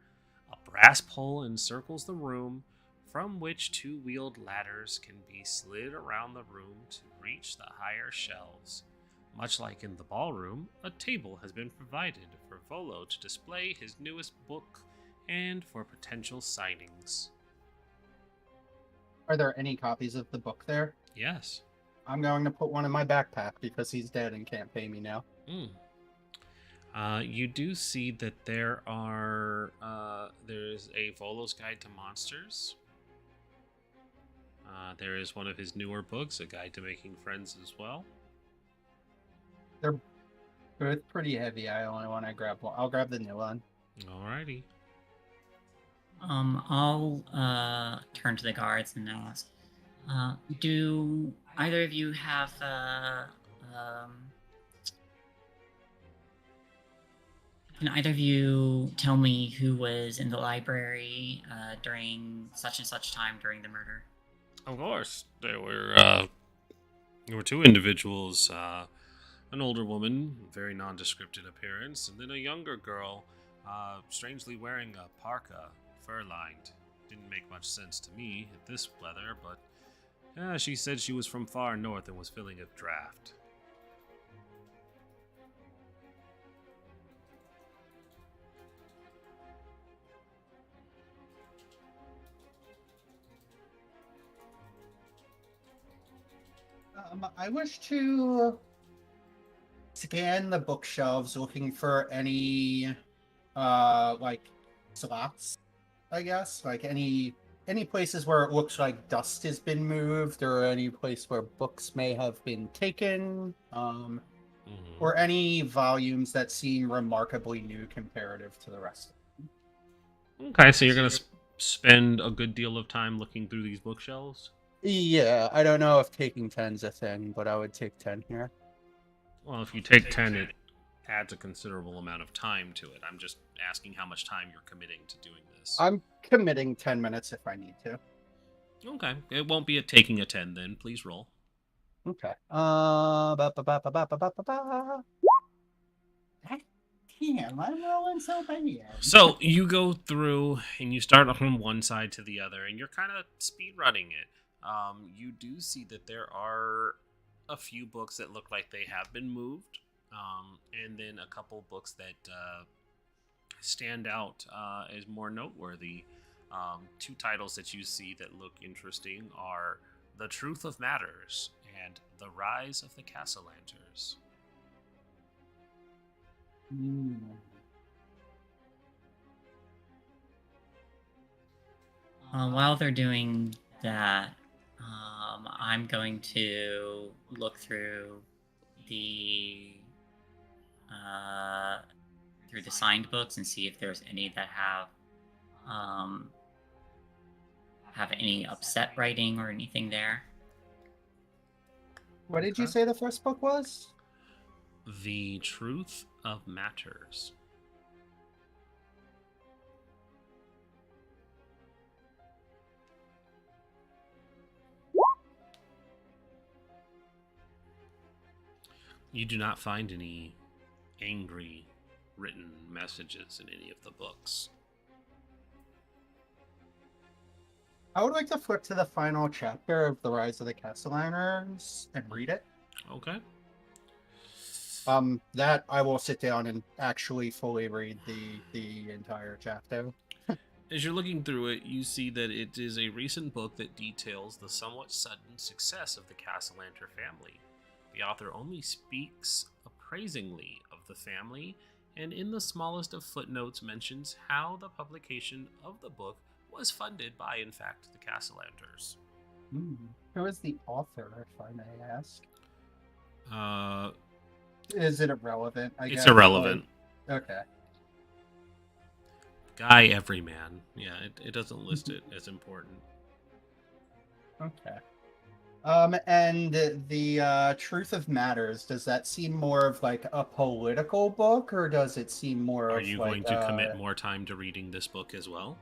S1: A brass pole encircles the room, from which two-wheeled ladders can be slid around the room to reach the higher shelves. Much like in the ballroom, a table has been provided for Volo to display his newest book and for potential signings.
S2: Are there any copies of the book there?
S1: Yes.
S2: I'm going to put one in my backpack because he's dead and can't pay me now.
S1: You do see that there's a Volo's Guide to Monsters. There is one of his newer books, A Guide to Making Friends as well.
S2: They're both pretty heavy. I only want to grab one. I'll grab the new one.
S1: Alrighty.
S3: I'll turn to the guards and ask, do either of you have can either of you tell me who was in the library during such and such time during the murder?
S1: Of course, there were two individuals, an older woman, very nondescript in appearance, and then a younger girl, strangely wearing a parka, fur-lined. Didn't make much sense to me at this weather, but she said she was from far north and was filling a draft.
S2: I wish to scan the bookshelves looking for any like slots, I guess. Like any places where it looks like dust has been moved, or any place where books may have been taken, or any volumes that seem remarkably new comparative to the rest of them.
S1: Okay, so you're going to spend a good deal of time looking through these bookshelves?
S2: Yeah, I don't know if taking 10's a thing, but I would take 10 here.
S1: Well, if you take 10, it adds a considerable amount of time to it. I'm just asking how much time you're committing to doing this.
S2: I'm committing 10 minutes if I need to.
S1: Okay, it won't be a taking a 10 then. Please roll.
S2: Okay. Damn, I'm rolling so bad.
S1: So you go through and you start from one side to the other, and you're kind of speed running it. You do see that there are a few books that look like they have been moved, and then a couple books that stand out as more noteworthy. Two titles that you see that look interesting are The Truth of Matters and The Rise of the Castellanters.
S3: While they're doing that, I'm going to look through the signed books and see if there's any that have any upset writing or anything there.
S2: What did you say the first book was?
S1: The Truth of Matters. You do not find any angry written messages in any of the books.
S2: I would like to flip to the final chapter of The Rise of the Castellaners and read it.
S1: Okay.
S2: That I will sit down and actually fully read the entire chapter.
S1: As you're looking through it, you see that it is a recent book that details the somewhat sudden success of the Castellanter family. The author only speaks appraisingly of the family, and in the smallest of footnotes mentions how the publication of the book was funded by, in fact, the Castellanters.
S2: Who is the author, if I may ask?
S1: Uh,
S2: Is it irrelevant?
S1: it's irrelevant.
S2: Okay.
S1: Guy Everyman. Yeah, it doesn't list it as important.
S2: Okay. And the Truth of Matters, does that seem more of like a political book, or does it seem more
S1: Are
S2: of
S1: you
S2: like,
S1: going to commit more time to reading this book as well?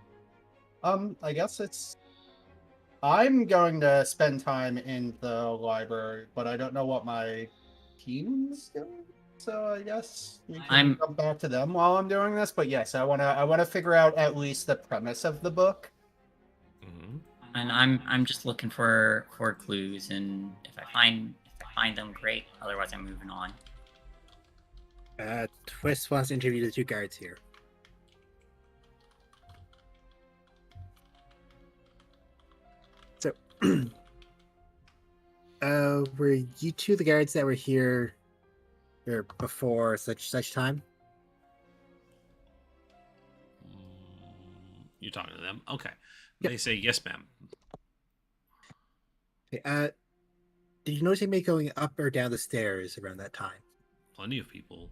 S2: I guess it's I'm going to spend time in the library, but I don't know what my team's doing. So I guess we can come back to them while I'm doing this. But yes, I wanna figure out at least the premise of the book.
S1: Mhm.
S3: And I'm just looking for clues, and if I find them, great. Otherwise, I'm moving on.
S4: Twist wants to interview the two guards here. So, were you two the guards that were here or before such time?
S1: You're talking to them? Okay.
S4: Yep.
S1: They say, yes, ma'am.
S4: Okay, did you notice anybody going up or down the stairs around that time?
S1: Plenty of people.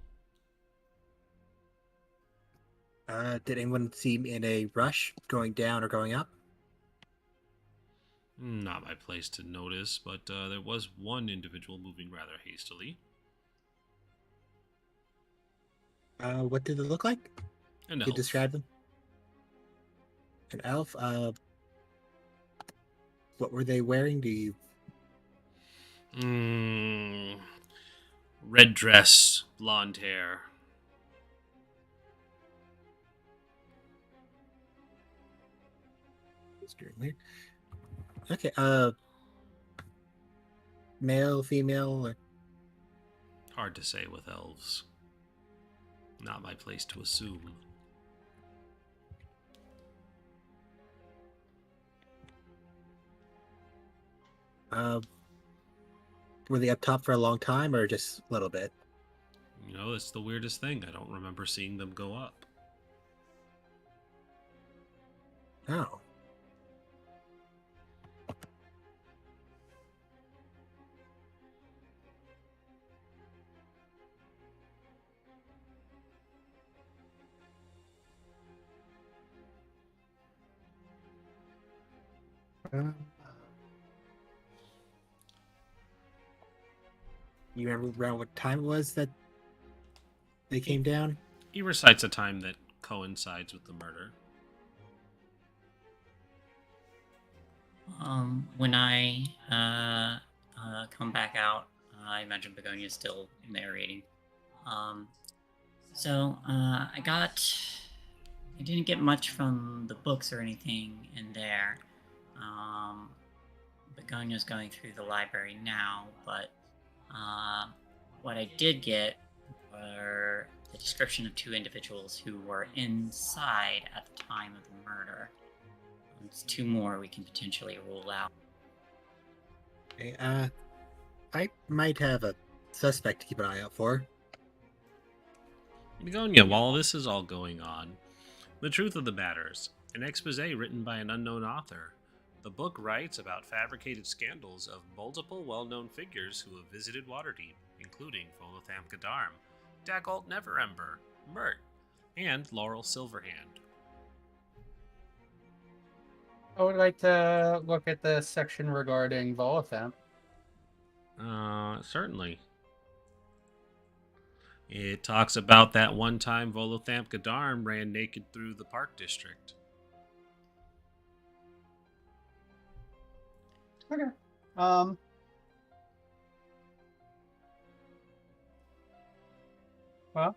S4: Did anyone seem in a rush going down or going up?
S1: Not my place to notice, but there was one individual moving rather hastily.
S4: What did it look like?
S1: An
S4: Can you
S1: elf.
S4: describe them? An elf? What were they wearing? Do you...
S1: Red dress, blonde hair.
S4: Okay, male, female, or...
S1: Hard to say with elves. Not my place to assume.
S4: Were they up top for a long time or just a little bit?
S1: You know, it's the weirdest thing. I don't remember seeing them go up.
S4: Oh. You remember around what time it was that they came down?
S1: He recites a time that coincides with the murder.
S3: When I come back out, I imagine Begonia's still narrating. I didn't get much from the books or anything in there. Begonia's going through the library now, but what I did get were the description of two individuals who were inside at the time of the murder. It's two more we can potentially rule out.
S4: Okay, I might have a suspect to keep an eye out for.
S1: Begonia, while this is all going on, the truth of the matter is an expose written by an unknown author. The book writes about fabricated scandals of multiple well-known figures who have visited Waterdeep, including Volotham Gadarm, Dagult Neverember, Mert, and Laurel Silverhand.
S2: I would like to look at the section regarding Volotham.
S1: Certainly. It talks about that one time Volotham Gadarm ran naked through the Park District.
S2: Okay. Well,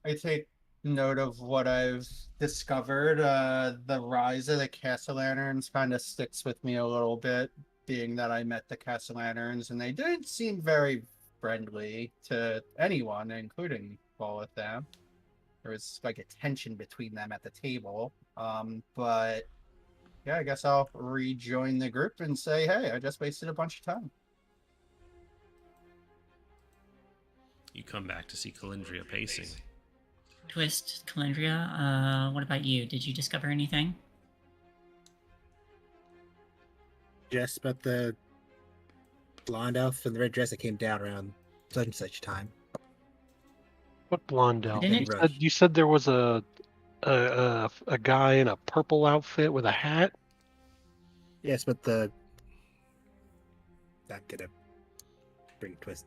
S2: I take note of what I've discovered. The rise of the Castellanterns kind of sticks with me a little bit, being that I met the Castellanterns, and they didn't seem very friendly to anyone, including Volotham. There was like a tension between them at the table. But yeah, I guess I'll rejoin the group and say, hey, I just wasted a bunch of time.
S1: You come back to see Calendria pacing.
S3: Twist, Calendria, what about you? Did you discover anything?
S4: Just about the blonde elf in the red dress that came down around such and such time.
S5: What blonde elf?
S3: Didn't
S5: You said there was a guy in a purple outfit with a hat?
S4: Yes, but not gonna bring twist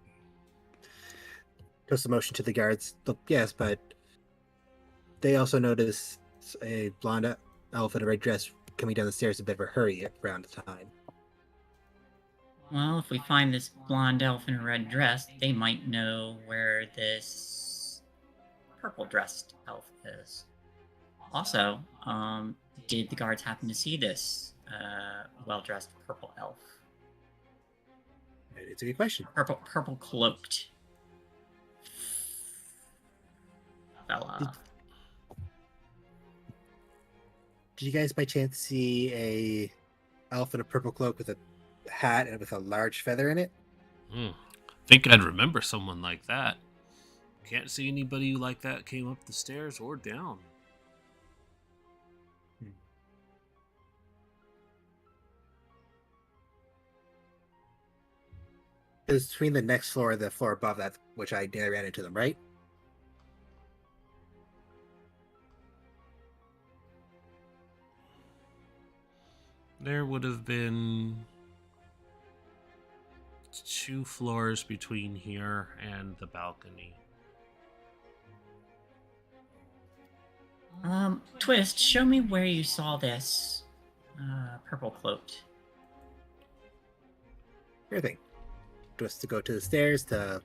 S4: emotion to the guards. Yes, but they also noticed a blonde elf in a red dress coming down the stairs in a bit of a hurry around the time.
S3: Well, if we find this blonde elf in a red dress, they might know where this purple-dressed elf is. Also, did the guards happen to see this well-dressed purple elf?
S4: It's a good question.
S3: Purple cloaked fella.
S4: Did you guys by chance see a elf in a purple cloak with a hat and with a large feather in it?
S1: Think I'd remember someone like that. Can't see anybody like that came up the stairs or down.
S4: It was between the next floor and the floor above that, which I ran into them, right?
S1: There would have been 2 floors between here and the balcony.
S3: Twist, show me where you saw this purple cloaked.
S4: Sure thing. Just to go to the stairs to.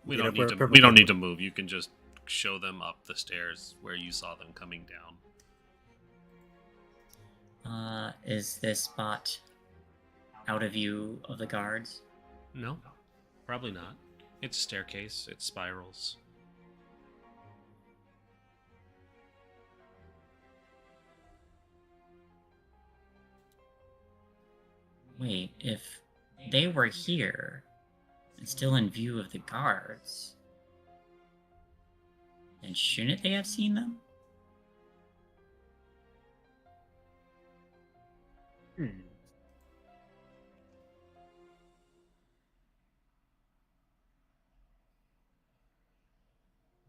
S1: We
S4: You
S1: don't
S4: know,
S1: need to.
S4: purple
S1: We don't
S4: cloak.
S1: need to move. You can just show them up the stairs where you saw them coming down.
S3: Is this spot out of view of the guards?
S1: No, probably not. It's a staircase. It spirals.
S3: Wait, if they were here and still in view of the guards, then shouldn't they have seen them?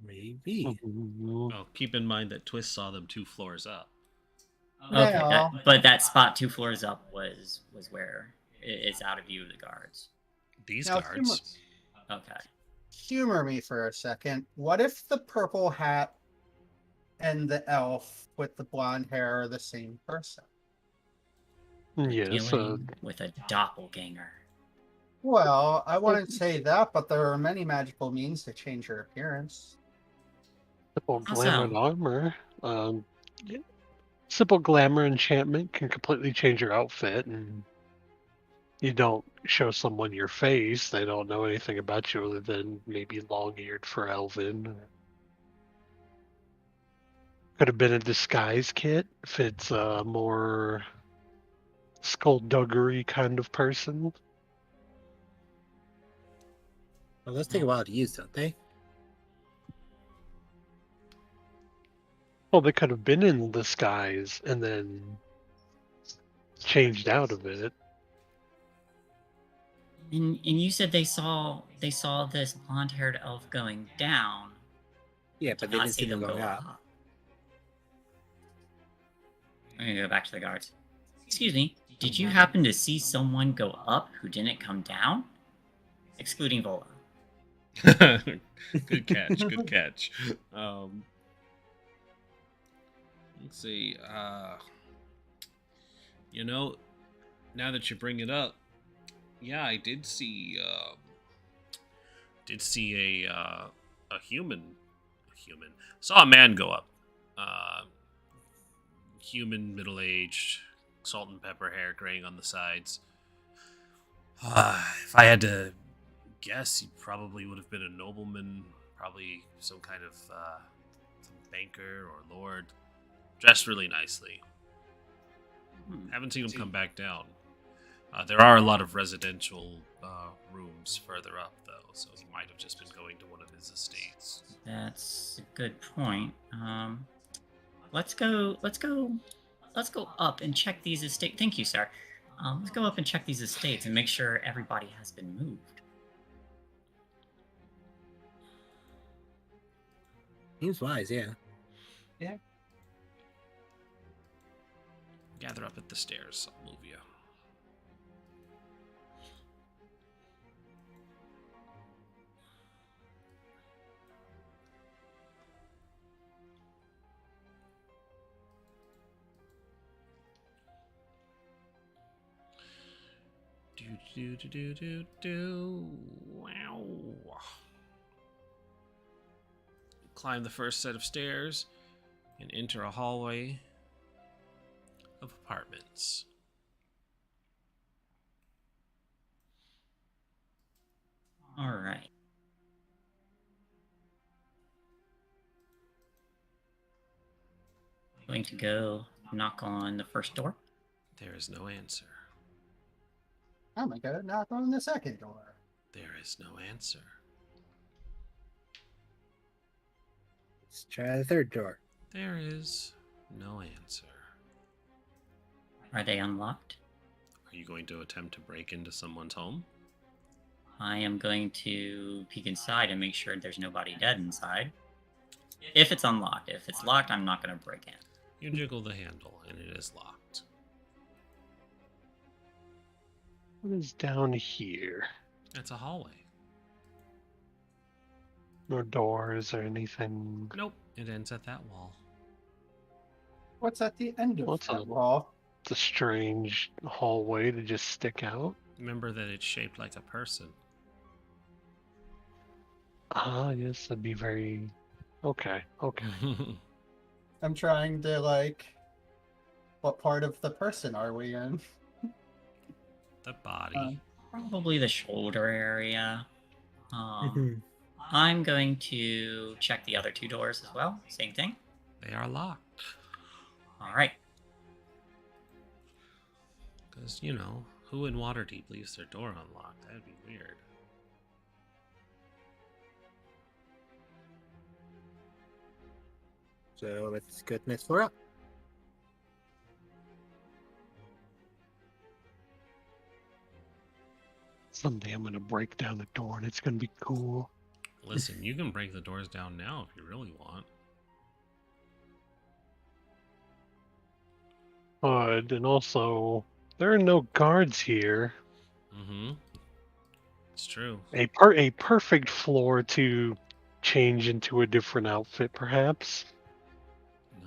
S4: Maybe.
S1: Well, keep in mind that Twist saw them 2 floors up.
S3: Okay,
S2: Yeah.
S3: but that spot 2 floors up was where it's out of view of the guards.
S1: These
S2: Now,
S1: guards.
S3: Okay.
S2: humor me for a second. What if the purple hat and the elf with the blonde hair are the same person?
S5: Yes.
S3: Dealing with a doppelganger.
S2: Well, I wouldn't say that, but there are many magical means to change your appearance.
S5: Simple
S3: How
S5: glamour
S3: so?
S5: and armor. Yeah. Simple glamour enchantment can completely change your outfit, and you don't show someone your face. They don't know anything about you other than maybe long-eared for Elvin. Could have been a disguise kit if it's a more skullduggery kind of person.
S4: Well, those take a while to use, don't they?
S5: Well, they could have been in disguise and then changed out of it.
S3: And you said they saw this blonde-haired elf going down.
S4: Yeah,
S3: Did
S4: but they
S3: not
S4: didn't
S3: see
S4: see them
S3: them
S4: going
S3: go
S4: up.
S3: up. I'm gonna go back to the guards. Excuse me, did you happen to see someone go up who didn't come down? Excluding Vola.
S1: Good catch. Good catch. Let's see. Now that you bring it up, yeah, I did see. A human. Saw a man go up. Human, middle-aged, salt and pepper hair graying on the sides. If I had to guess, he probably would have been a nobleman, probably some kind of some banker or lord, dressed really nicely. Haven't seen him come back down. There are a lot of residential rooms further up, though, so he might have just been going to one of his estates.
S3: That's a good point. Let's go up and check these estates. Thank you, sir. Let's go up and check these estates and make sure everybody has been moved.
S4: Seems wise, yeah.
S1: Gather up at the stairs. I'll move you. Wow. Climb the first set of stairs and enter a hallway of apartments.
S3: All right. Going to go knock on the first door.
S1: There is no answer.
S2: I'm gonna knock on the second door.
S1: There is no answer.
S4: Let's try the third door.
S1: There is no answer.
S3: Are they unlocked?
S1: Are you going to attempt to break into someone's home?
S3: I am going to peek inside and make sure there's nobody dead inside. If it's unlocked. If it's locked, I'm not going to break in.
S1: You jiggle the handle and it is locked.
S5: What is down here?
S1: It's a hallway.
S5: No doors or anything.
S1: Nope, it ends at that wall.
S2: What's at the end of
S5: What's
S2: that
S5: up?
S2: wall?
S5: It's a strange hallway to just stick out.
S1: Remember that it's shaped like a person.
S5: Ah, yes, that'd be very... Okay.
S2: I'm trying to, like, what part of the person are we in?
S1: The body.
S3: Probably the shoulder area.
S4: Mhm.
S3: I'm going to check the other two doors as well. Same thing.
S1: They are locked.
S3: All right.
S1: Because, who in Waterdeep leaves their door unlocked? That'd be weird.
S4: So let's go to the next floor up.
S5: Someday I'm gonna break down the door and it's gonna be cool.
S1: Listen, you can break the doors down now if you really want.
S5: And also, there are no guards here.
S1: Mm-hmm. It's true.
S5: A perfect floor to change into a different outfit, perhaps.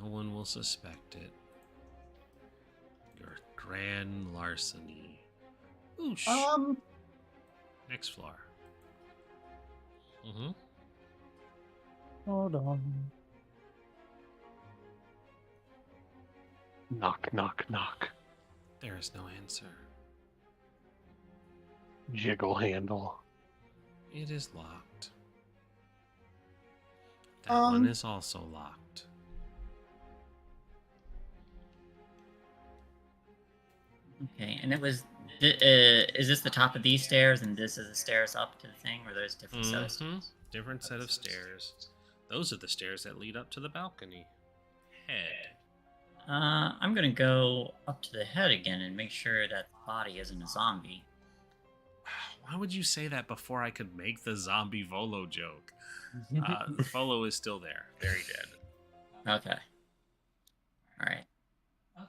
S1: No one will suspect it. Your grand larceny. Ooh, Next floor. Mm-hmm.
S2: Hold on.
S5: Knock, knock, knock.
S1: There is no answer.
S5: Jiggle handle.
S1: It is locked. That one is also locked.
S3: Okay, and it was... is this the top of these stairs, and this is the stairs up to the thing, or there's different set of stairs?
S1: Different set of stairs. Those are the stairs that lead up to the balcony. Head.
S3: I'm gonna go up to the head again and make sure that the body isn't a zombie.
S1: Why would you say that before I could make the zombie Volo joke? Volo is still there. Very dead.
S3: Okay. Alright.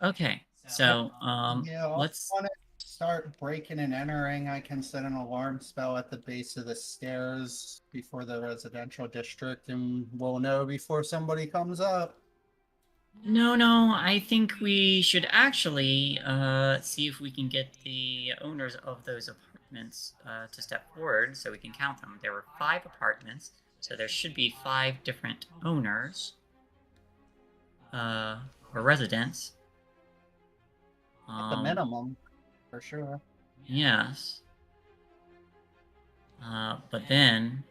S3: Okay, so, let's...
S2: want to start breaking and entering. I can set an alarm spell at the base of the stairs before the residential district, and we'll know before somebody comes up.
S3: No, I think we should actually see if we can get the owners of those apartments to step forward so we can count them. There were 5 apartments, so there should be 5 different owners or residents.
S2: At the minimum, for sure.
S3: Yes. But then...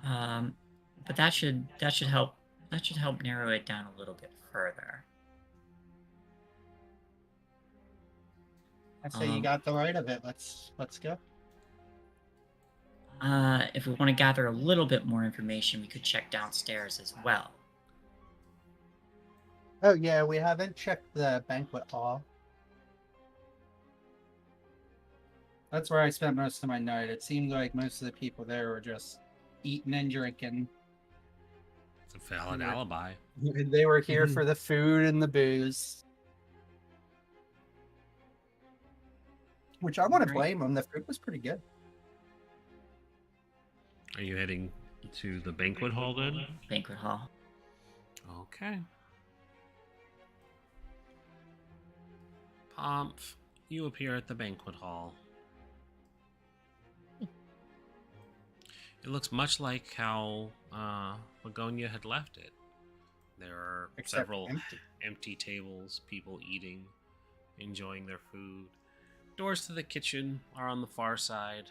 S3: but that should help narrow it down a little bit further.
S2: I say you got the right of it. Let's go.
S3: If we want to gather a little bit more information, we could check downstairs as well.
S2: Oh yeah, we haven't checked the banquet hall. That's where I spent most of my night. It seemed like most of the people there were just eating and drinking.
S1: It's a valid alibi.
S2: They were here for the food and the booze. Which I want to blame them. The food was pretty good.
S1: Are you heading to the banquet hall then?
S3: Banquet hall.
S1: Okay. You appear at the banquet hall. It looks much like how Begonia had left it. There are
S2: Except
S1: several
S2: empty.
S1: empty tables, people eating, enjoying their food. Doors to the kitchen are on the far side.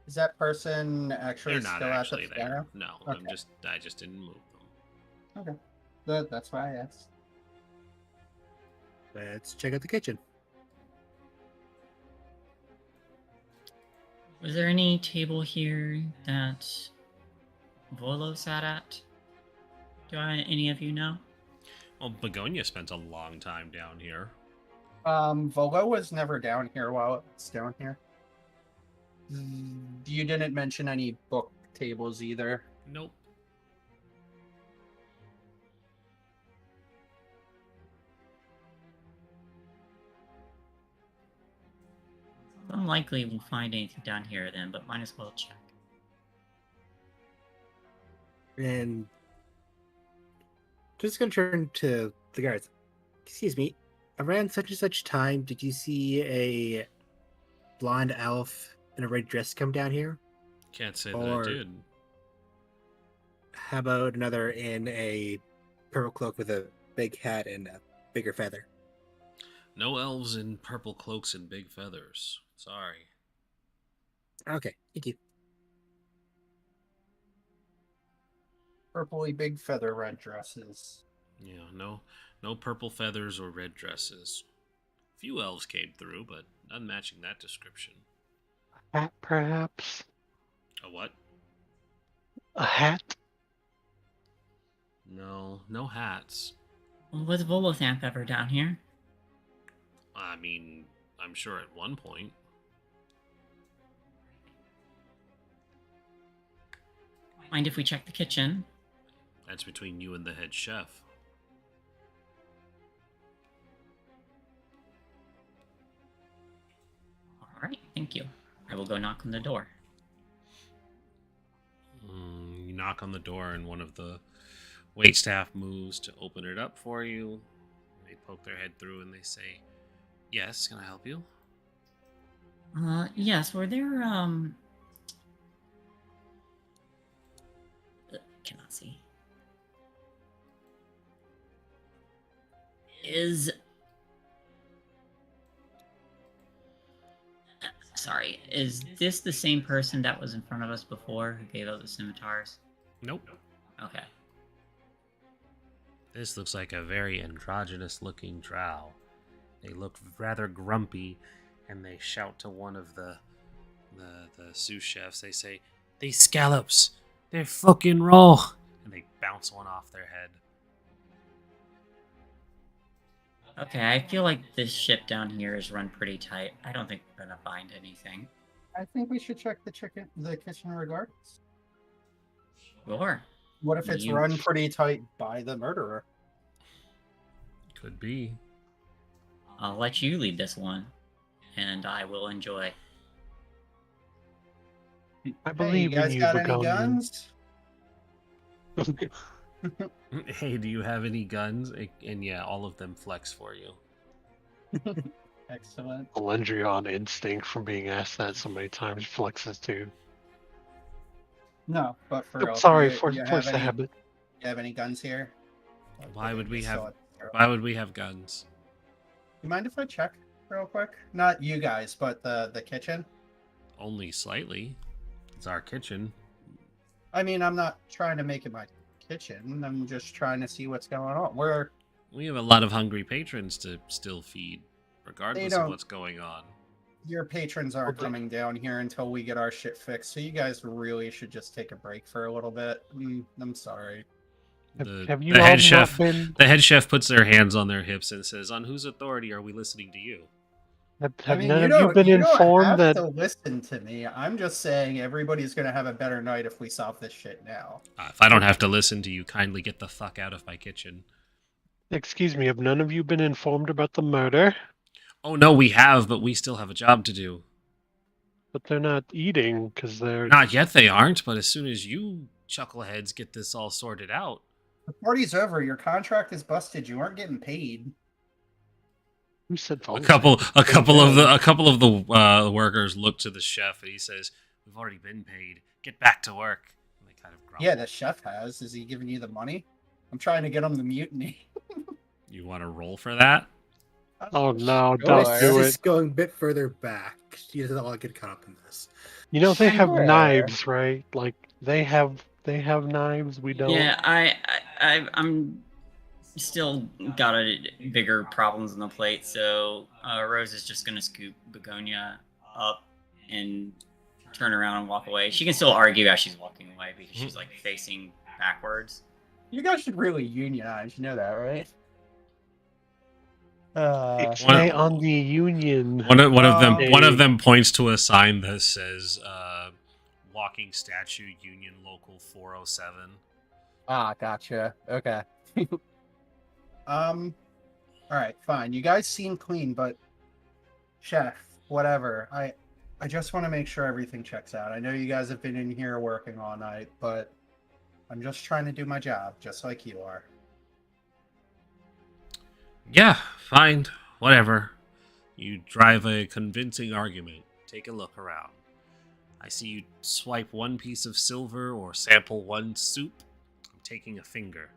S2: Is that person actually
S1: They're not
S2: still
S1: actually
S2: at the
S1: there.
S2: piano?
S1: No,
S2: Okay.
S1: I just didn't move them.
S2: Okay. That's why I asked.
S4: Let's check out the kitchen.
S3: Was there any table here that Volo sat at? Any of you know?
S1: Well, Begonia spent a long time down here.
S2: Volo was never down here while it's down here. You didn't mention any book tables either.
S1: Nope.
S3: Unlikely we'll find anything down here then, but might as well check.
S4: And just gonna turn to the guards. Excuse me, around such and such time, did you see a blonde elf in a red dress come down here?
S1: Can't say that
S4: Or-
S1: I did.
S4: How about another in a purple cloak with a big hat and a bigger feather?
S1: No elves in purple cloaks and big feathers. Sorry.
S4: Okay, thank you.
S2: Purpley big feather red dresses.
S1: Yeah, no purple feathers or red dresses. Few elves came through, but none matching that description.
S5: Hat, perhaps?
S1: A what?
S5: A hat?
S1: No hats.
S3: Was Volothamp ever down here?
S1: I mean, I'm sure at one point.
S3: Mind if we check the kitchen?
S1: That's between you and the head chef.
S3: Alright, thank you. I will go knock on the door.
S1: You knock on the door, and one of the waitstaff moves to open it up for you. They poke their head through and they say, "Yes, can I help you?"
S3: Yes, were there, cannot see. Is this the same person that was in front of us before who gave out the scimitars?
S1: Nope.
S3: Okay.
S1: This looks like a very androgynous looking drow. They look rather grumpy, and they shout to one of the sous chefs. They say, "These scallops, they're fucking raw," and they bounce one off their head.
S3: Okay, I feel like this ship down here is run pretty tight. I don't think we're gonna find anything.
S2: I think we should check the kitchen regardless.
S3: Sure.
S2: What if it's
S3: You-
S2: run pretty tight by the murderer?
S1: Could be.
S3: I'll let you lead this one, and I will enjoy.
S5: I
S2: Hey,
S5: believe
S2: you guys
S5: in you,
S2: got any
S5: Begonia.
S2: guns?
S1: Hey, do you have any guns? And yeah, all of them flex for you.
S2: Excellent.
S5: Elendrion instinct from being asked that so many times flexes too.
S2: No, but for
S5: Oh,
S2: real.
S5: sorry,
S2: you,
S5: force
S2: you
S5: the
S2: have
S5: habit.
S2: You have any guns here?
S1: Why would we
S2: just
S1: have-
S2: saw it.
S1: Why would we have guns?
S2: You mind if I check real quick? Not you guys, but the kitchen.
S1: Only slightly. It's our kitchen.
S2: I mean, I'm not trying to make it my kitchen. I'm just trying to see what's going on.
S1: We have a lot of hungry patrons to still feed, regardless of
S2: don't-
S1: what's going on.
S2: Your patrons aren't
S5: Okay.
S2: coming down here until we get our shit fixed. So you guys really should just take a break for a little bit. I'm sorry.
S5: Have you
S1: the
S5: all
S1: head
S5: not
S1: chef
S5: been?
S1: the head chef puts their hands on their hips and says, "On whose authority are we listening to you?"
S5: Have
S2: I mean,
S5: none of you been
S2: you don't
S5: informed
S2: have
S5: that?
S2: to listen to me. I'm just saying everybody's gonna have a better night if we solve this shit now.
S1: If I don't have to listen to you, kindly get the fuck out of my kitchen.
S5: Excuse me, have none of you been informed about the murder?
S1: Oh no, we have, but we still have a job to do.
S5: But they're not eating because they're.
S1: Not yet they aren't, but as soon as you chuckleheads get this all sorted out.
S2: The party's over. Your contract is busted. You aren't getting paid.
S5: Who said
S1: A
S5: phone
S1: couple
S5: sex?
S1: a couple of the workers look to the chef, and he says, "We've already been paid. Get back to work." And they kind of grumble.
S2: Yeah, the chef has. Is he giving you the money? I'm trying to get him the mutiny.
S1: You want to roll for that?
S5: Oh no,
S2: Sure.
S5: don't do
S4: Let's
S5: it.
S4: just going a bit further back. She doesn't want to get caught up in this.
S5: You know they have
S2: Sure.
S5: knives, right? Like they have knives. We don't.
S3: Yeah, I'm still got a bigger problems on the plate, so Rose is just gonna scoop Begonia up and turn around and walk away. She can still argue as she's walking away because she's like facing backwards.
S2: You guys should really unionize. You know that, right?
S5: Stay on the union.
S1: One of them
S5: Hey.
S1: one of them points to a sign that says "Walking Statue Union Local 407."
S2: Gotcha. Okay. All right, fine. You guys seem clean, but chef, whatever. I just want to make sure everything checks out. I know you guys have been in here working all night, but I'm just trying to do my job, just like you are.
S1: Yeah, fine, whatever. You drive a convincing argument. Take a look around. I see you swipe one piece of silver or sample one soup. I'm taking a finger.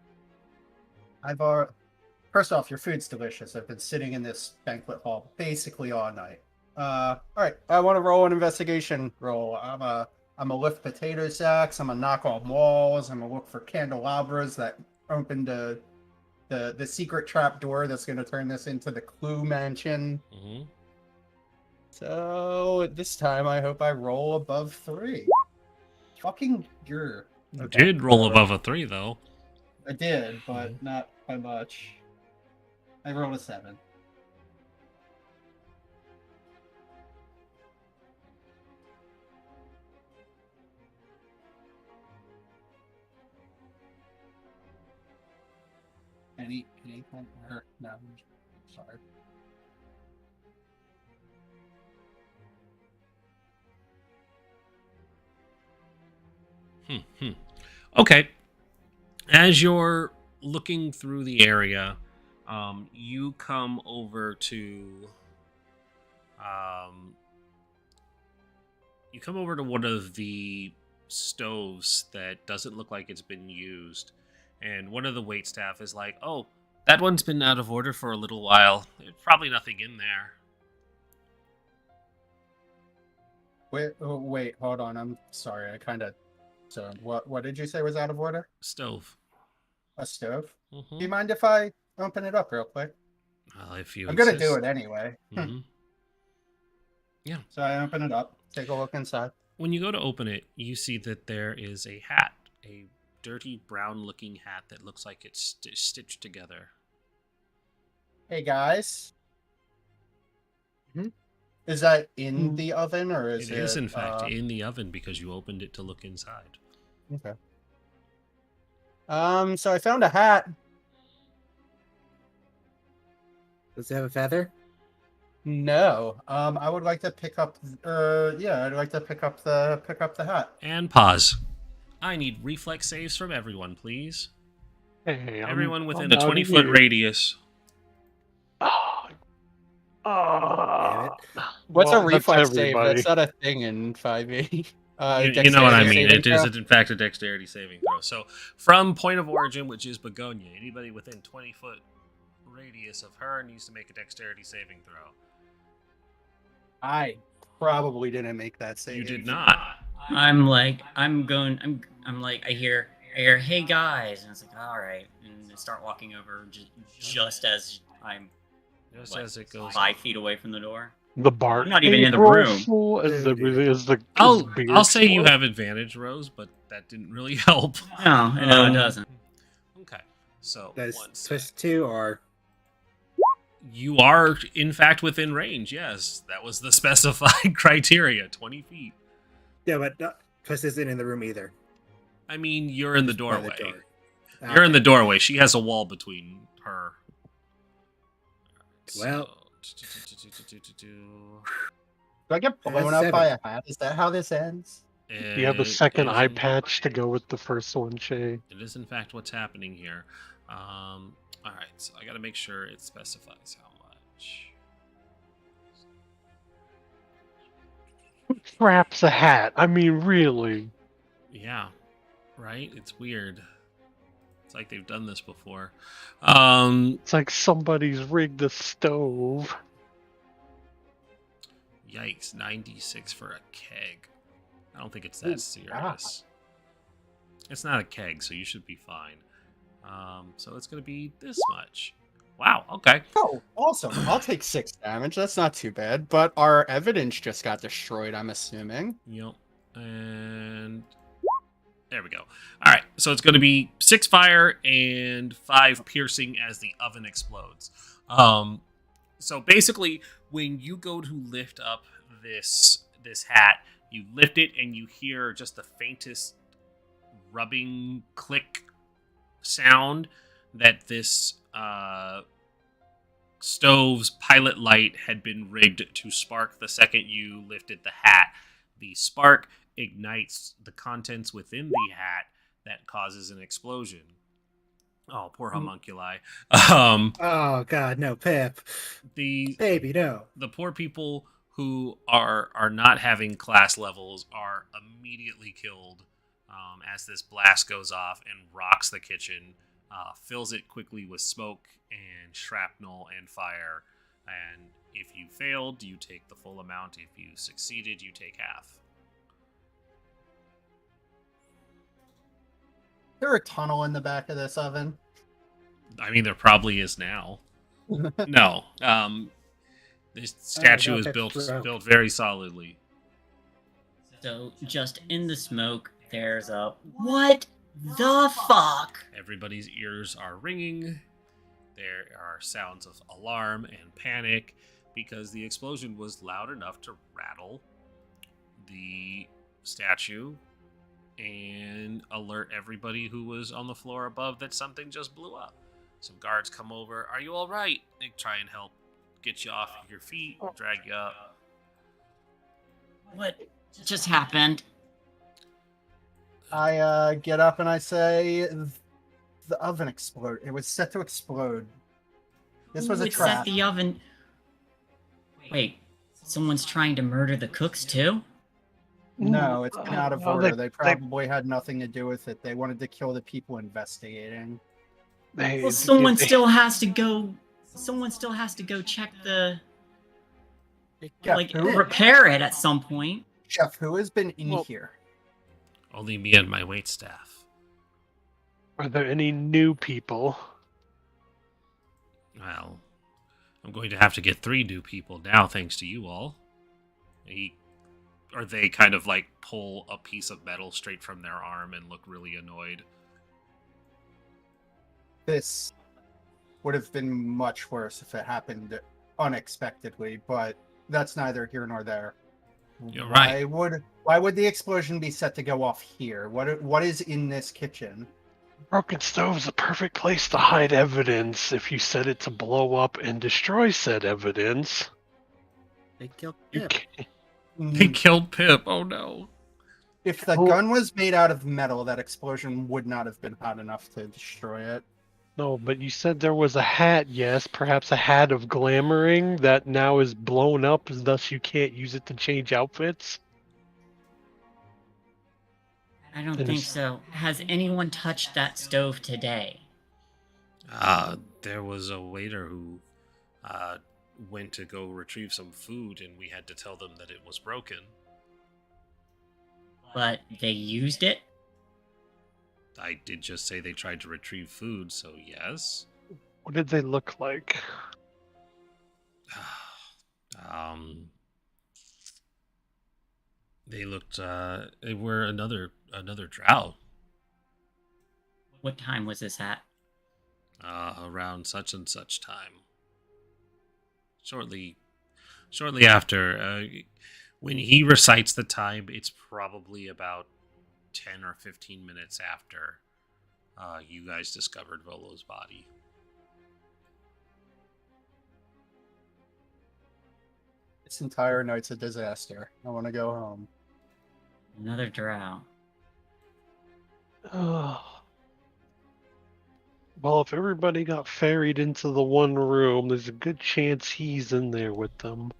S2: First off, your food's delicious. I've been sitting in this banquet hall basically all night. All right. I want to roll an investigation roll. I'm a lift potato sacks. I'm gonna knock on walls. I'm gonna look for candelabras that open the secret trap door that's gonna turn this into the Clue Mansion.
S1: Mm-hmm.
S2: So this time, I hope I roll above 3. Fucking
S1: You did roll above a 3, though.
S2: I did, but not by much. I rolled a 7. Anything? No, sorry.
S1: Okay. As you're looking through the area, you come over to one of the stoves that doesn't look like it's been used, and one of the waitstaff is like, "Oh, that one's been out of order for a little while. There's probably nothing in there."
S2: Wait, hold on. I'm sorry. I kind of. So what did you say was out of order?
S1: Stove.
S2: A stove?
S1: Mm-hmm.
S2: Do you mind if I open it up real quick?
S1: Well, if you
S2: I'm gonna
S1: insist.
S2: do it anyway.
S1: Mhm. Yeah.
S2: So I open it up. Take a look inside.
S1: When you go to open it, you see that there is a hat, a dirty brown-looking hat that looks like it's stitched together.
S2: Hey guys.
S4: Mhm.
S2: Is that in the oven or is
S1: It is, in fact, in the oven because you opened it to look inside.
S2: Okay. So I found a hat.
S4: Does it have a feather?
S2: No. I would like to pick up. I'd like to pick up the hat.
S1: And pause. I need reflex saves from everyone, please.
S5: Hey,
S1: Everyone within
S5: I'm
S1: a
S5: out of
S1: 20-foot
S5: here.
S1: radius.
S4: Damn it.
S2: What's
S5: Well,
S2: a
S5: that's
S2: reflex save?
S5: everybody.
S2: That's not a thing in 5e.
S1: You know what I
S2: dexterity
S1: mean.
S2: saving
S1: It is,
S2: throw?
S1: in fact, a dexterity saving throw. So, from point of origin, which is Begonia, anybody within 20-foot radius of her needs to make a dexterity saving throw.
S2: I probably didn't make that save.
S1: You did not.
S3: I hear, hey guys, and it's like, all right, and I start walking over just as I'm
S1: Just
S3: like,
S1: as it goes.
S3: 5 feet away from the door.
S5: The bar.
S3: I'm not even in the room.
S1: I'll say you have advantage, Rose, but that didn't really help.
S3: No, it doesn't.
S1: Okay, so
S4: That is
S1: once
S4: twist 2 or.
S1: you are in fact within range. Yes, that was the specified criteria. 20 feet.
S4: Yeah, but twist isn't in the room either.
S1: I mean, you're in the
S4: Just by
S1: doorway.
S4: door.
S1: You're in the doorway. She has a wall between her.
S4: Well.
S2: Do I get blown up by a hat? Is that how this ends?
S5: You have a second eye patch to go with the first one, Shay.
S1: It is in fact what's happening here. All right, so I got to make sure it specifies how much.
S5: straps a hat? I mean, really?
S1: Yeah, right? It's weird. It's like they've done this before.
S5: It's like somebody's rigged a stove.
S1: Yikes, 96 for a keg. I don't think it's that serious. It's not a keg, so you should be fine. So it's going to be this much. Wow, okay.
S2: Oh, awesome. I'll take 6 damage. That's not too bad. But our evidence just got destroyed, I'm assuming.
S1: Yep. And there we go. All right, so it's going to be 6 fire and 5 piercing as the oven explodes. So basically, when you go to lift up this hat, you lift it and you hear just the faintest rubbing click sound that this stove's pilot light had been rigged to spark the second you lifted the hat. The spark ignites the contents within the hat that causes an explosion. Oh, poor homunculi.
S4: Oh God, no, Pip. Baby, no.
S1: The poor people who are not having class levels are immediately killed as this blast goes off and rocks the kitchen, fills it quickly with smoke and shrapnel and fire. And if you failed, you take the full amount. If you succeeded, you take half.
S2: Is there a tunnel in the back of this oven?
S1: I mean, there probably is now. No. This statue is built very solidly.
S3: So, just in the smoke, there's a... What the fuck?
S1: Everybody's ears are ringing. There are sounds of alarm and panic because the explosion was loud enough to rattle the statue and alert everybody who was on the floor above that something just blew up. Some guards come over. Are you all right? They try and help get you off your feet, drag you up.
S3: What just happened?
S2: I get up and I say, the oven exploded. It was set to explode. This was a
S3: Who
S2: trap.
S3: set the oven? Wait, someone's trying to murder the cooks too?
S2: No, it's been out of
S5: Well,
S2: order. They probably had nothing to do with it. They wanted to kill the people investigating.
S3: Well, someone still has to go. Someone still has to go check the repair it at some point.
S2: Chef, who has been in here?
S1: Only me and my waitstaff.
S5: Are there any new people?
S1: Well, I'm going to have to get 3 new people now, thanks to you all. They kind of like pull a piece of metal straight from their arm and look really annoyed.
S2: This would have been much worse if it happened unexpectedly, but that's neither here nor there.
S1: You're right.
S2: Why would the explosion be set to go off here? What is in this kitchen?
S5: Broken stove's a perfect place to hide evidence if you set it to blow up and destroy said evidence.
S4: They killed
S5: You
S4: Pip.
S5: can't-
S1: They killed Pip. Oh no.
S2: If the gun was made out of metal, that explosion would not have been hot enough to destroy it.
S5: No, but you said there was a hat, yes, perhaps a hat of glamoring that now is blown up, thus you can't use it to change outfits?
S3: I don't think so. Has anyone touched that stove today?
S1: There was a waiter who went to go retrieve some food, and we had to tell them that it was broken.
S3: But they used it?
S1: I did just say they tried to retrieve food, so yes.
S5: What did they look like?
S1: They looked. They were another drow.
S3: What time was this at?
S1: Around such and such time. Shortly after. When he recites the time, it's probably about 10 or 15 minutes after you guys discovered Volo's body.
S2: This entire night's a disaster. I want to go home.
S3: Another drow.
S5: Well, if everybody got ferried into the one room, there's a good chance he's in there with them.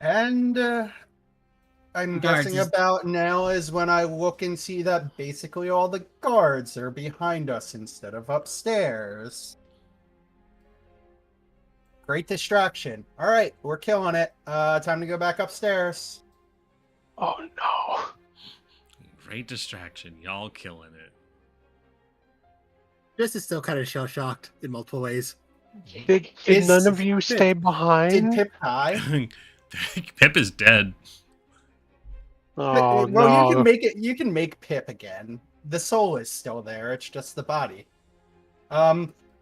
S2: And I'm
S3: Guards
S2: guessing
S3: is-
S2: about now is when I look and see that basically all the guards are behind us instead of upstairs. Great distraction. All right, we're killing it. Time to go back upstairs.
S5: Oh no.
S1: Great distraction. Y'all killing it.
S4: Jess is still kind of shell shocked in multiple ways.
S5: Did
S2: Is-
S5: none of you stay
S2: Did
S5: behind?
S2: Pip die?
S1: Pip is dead.
S5: Oh
S2: Well,
S5: no.
S2: you can make it. You can make Pip again. The soul is still there. It's just the body.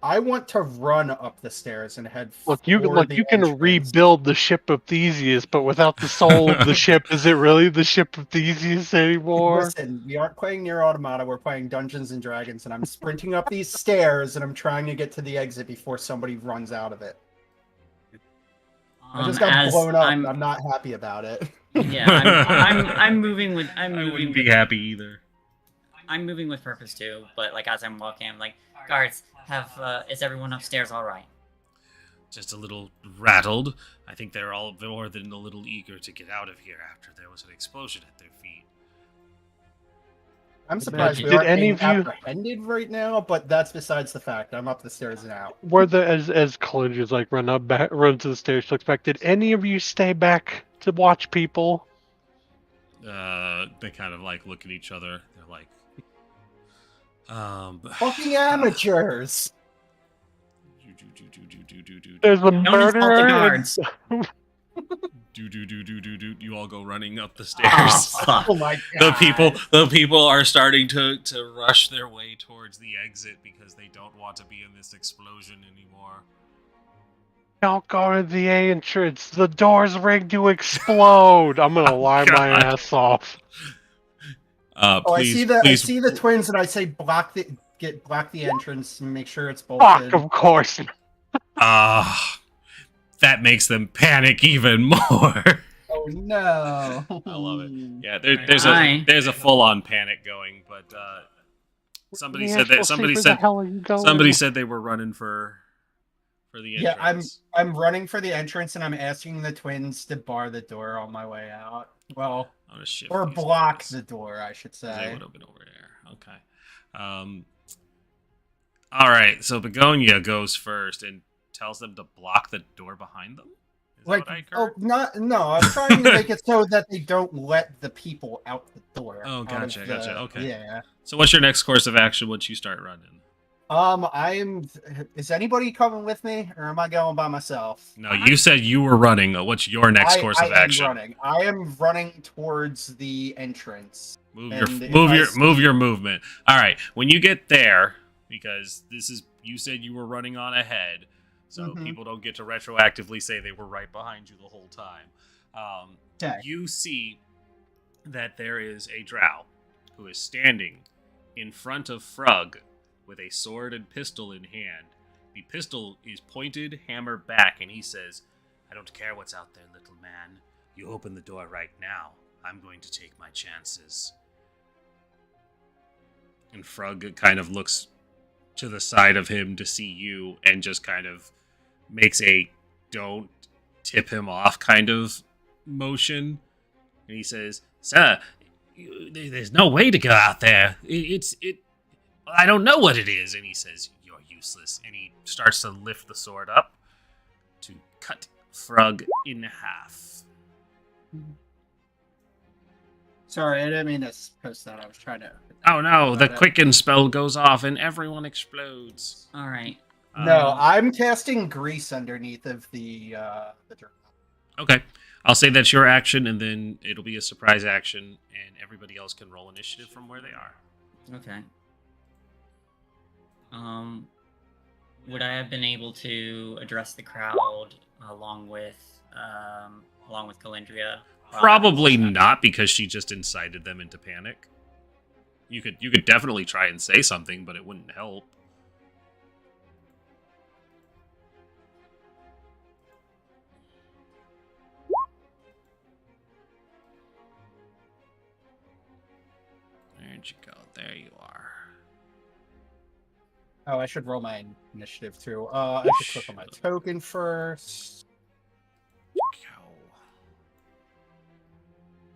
S2: I want to run up the stairs and head.
S5: Look, you
S2: for the
S5: can
S2: entrance.
S5: rebuild the ship of Theseus, but without the soul of the ship, is it really the ship of Theseus anymore?
S2: Listen, we aren't playing Near Automata. We're playing Dungeons and Dragons, and I'm sprinting up these stairs, and I'm trying to get to the exit before somebody runs out of it. I just got
S3: as
S2: blown up.
S3: I'm-
S2: And I'm not happy about it.
S3: Yeah, I'm moving with. I'm
S1: I
S3: moving
S1: wouldn't
S3: with,
S1: be happy either.
S3: I'm moving with purpose too. But like as I'm walking, I'm like, guards, is everyone upstairs all right?
S1: Just a little rattled. I think they're all more than a little eager to get out of here after there was an explosion at their feet.
S2: I'm surprised we
S5: Did
S2: aren't
S5: any
S2: being
S5: of you-
S2: apprehended right now, but that's besides the fact. I'm up the stairs now.
S5: Where as Calendra's like run to the stairs, looks back. Did any of you stay back to watch people?
S1: They kind of like look at each other. They're like,
S2: Fucking amateurs!
S5: There's a
S3: Don't insult the
S5: murderer.
S3: guards.
S1: You all go running up the stairs.
S3: Oh,
S2: Oh my god!
S1: The people are starting to rush their way towards the exit because they don't want to be in this explosion anymore.
S5: Don't go to the entrance. The door's rigged to explode. I'm gonna lie my
S1: God.
S5: ass off.
S2: Oh, I see
S1: please,
S2: I see the twins, and I say block the entrance and make sure it's
S5: Fuck,
S2: bolted.
S5: of course.
S1: That makes them panic even more.
S2: Oh no!
S1: I love it. Yeah,
S3: Hi.
S1: there's a full on panic going, but somebody said that somebody said they were running for the
S2: Yeah,
S1: entrance.
S2: I'm running for the entrance, and I'm asking the twins to bar the door on my way out. Well,
S1: I'm gonna shift
S2: or
S1: these
S2: block
S1: guys.
S2: the door, I should
S1: They
S2: say.
S1: would have been over there. Okay. All right. So Begonia goes first and tells them to block the door behind them. Is
S2: Like,
S1: that what I
S2: oh,
S1: heard?
S2: no, I'm trying to make it so that they don't let the people out the door.
S1: Oh,
S2: out
S1: gotcha,
S2: of
S1: gotcha, okay.
S2: Yeah.
S1: So what's your next course of action once you start running?
S2: Is anybody coming with me, or am I going by myself?
S1: No, you said you were running. What's your next course of action?
S2: I am running towards the entrance.
S1: Move
S2: And
S1: your
S2: if
S1: move
S2: I
S1: your
S2: see-
S1: move your movement. All right, when you get there, because you said you were running on ahead, so
S2: Mhm.
S1: people don't get to retroactively say they were right behind you the whole time.
S2: Okay.
S1: You see that there is a drow who is standing in front of Frug with a sword and pistol in hand. The pistol is pointed, hammer back, and he says, "I don't care what's out there, little man. You open the door right now. I'm going to take my chances." And Frug kind of looks to the side of him to see you and just kind of makes a don't tip him off kind of motion. And he says, "Sir, there's no way to go out there. I don't know what it is." And he says, "You're useless." And he starts to lift the sword up to cut Frug in half.
S2: Sorry, I didn't mean to post that. I was trying to.
S1: Oh no, the
S2: Got it.
S1: quicken spell goes off and everyone explodes.
S3: All right.
S2: No, I'm casting grease underneath of the drum.
S1: Okay. I'll say that's your action, and then it'll be a surprise action, and everybody else can roll initiative from where they are.
S3: Okay. Would I have been able to address the crowd along with Calendria?
S1: Probably not, because she just incited them into panic. You could definitely try and say something, but it wouldn't help. Where'd you go? There you are.
S2: Oh, I should roll my initiative too. I should click on my token first.
S1: Go.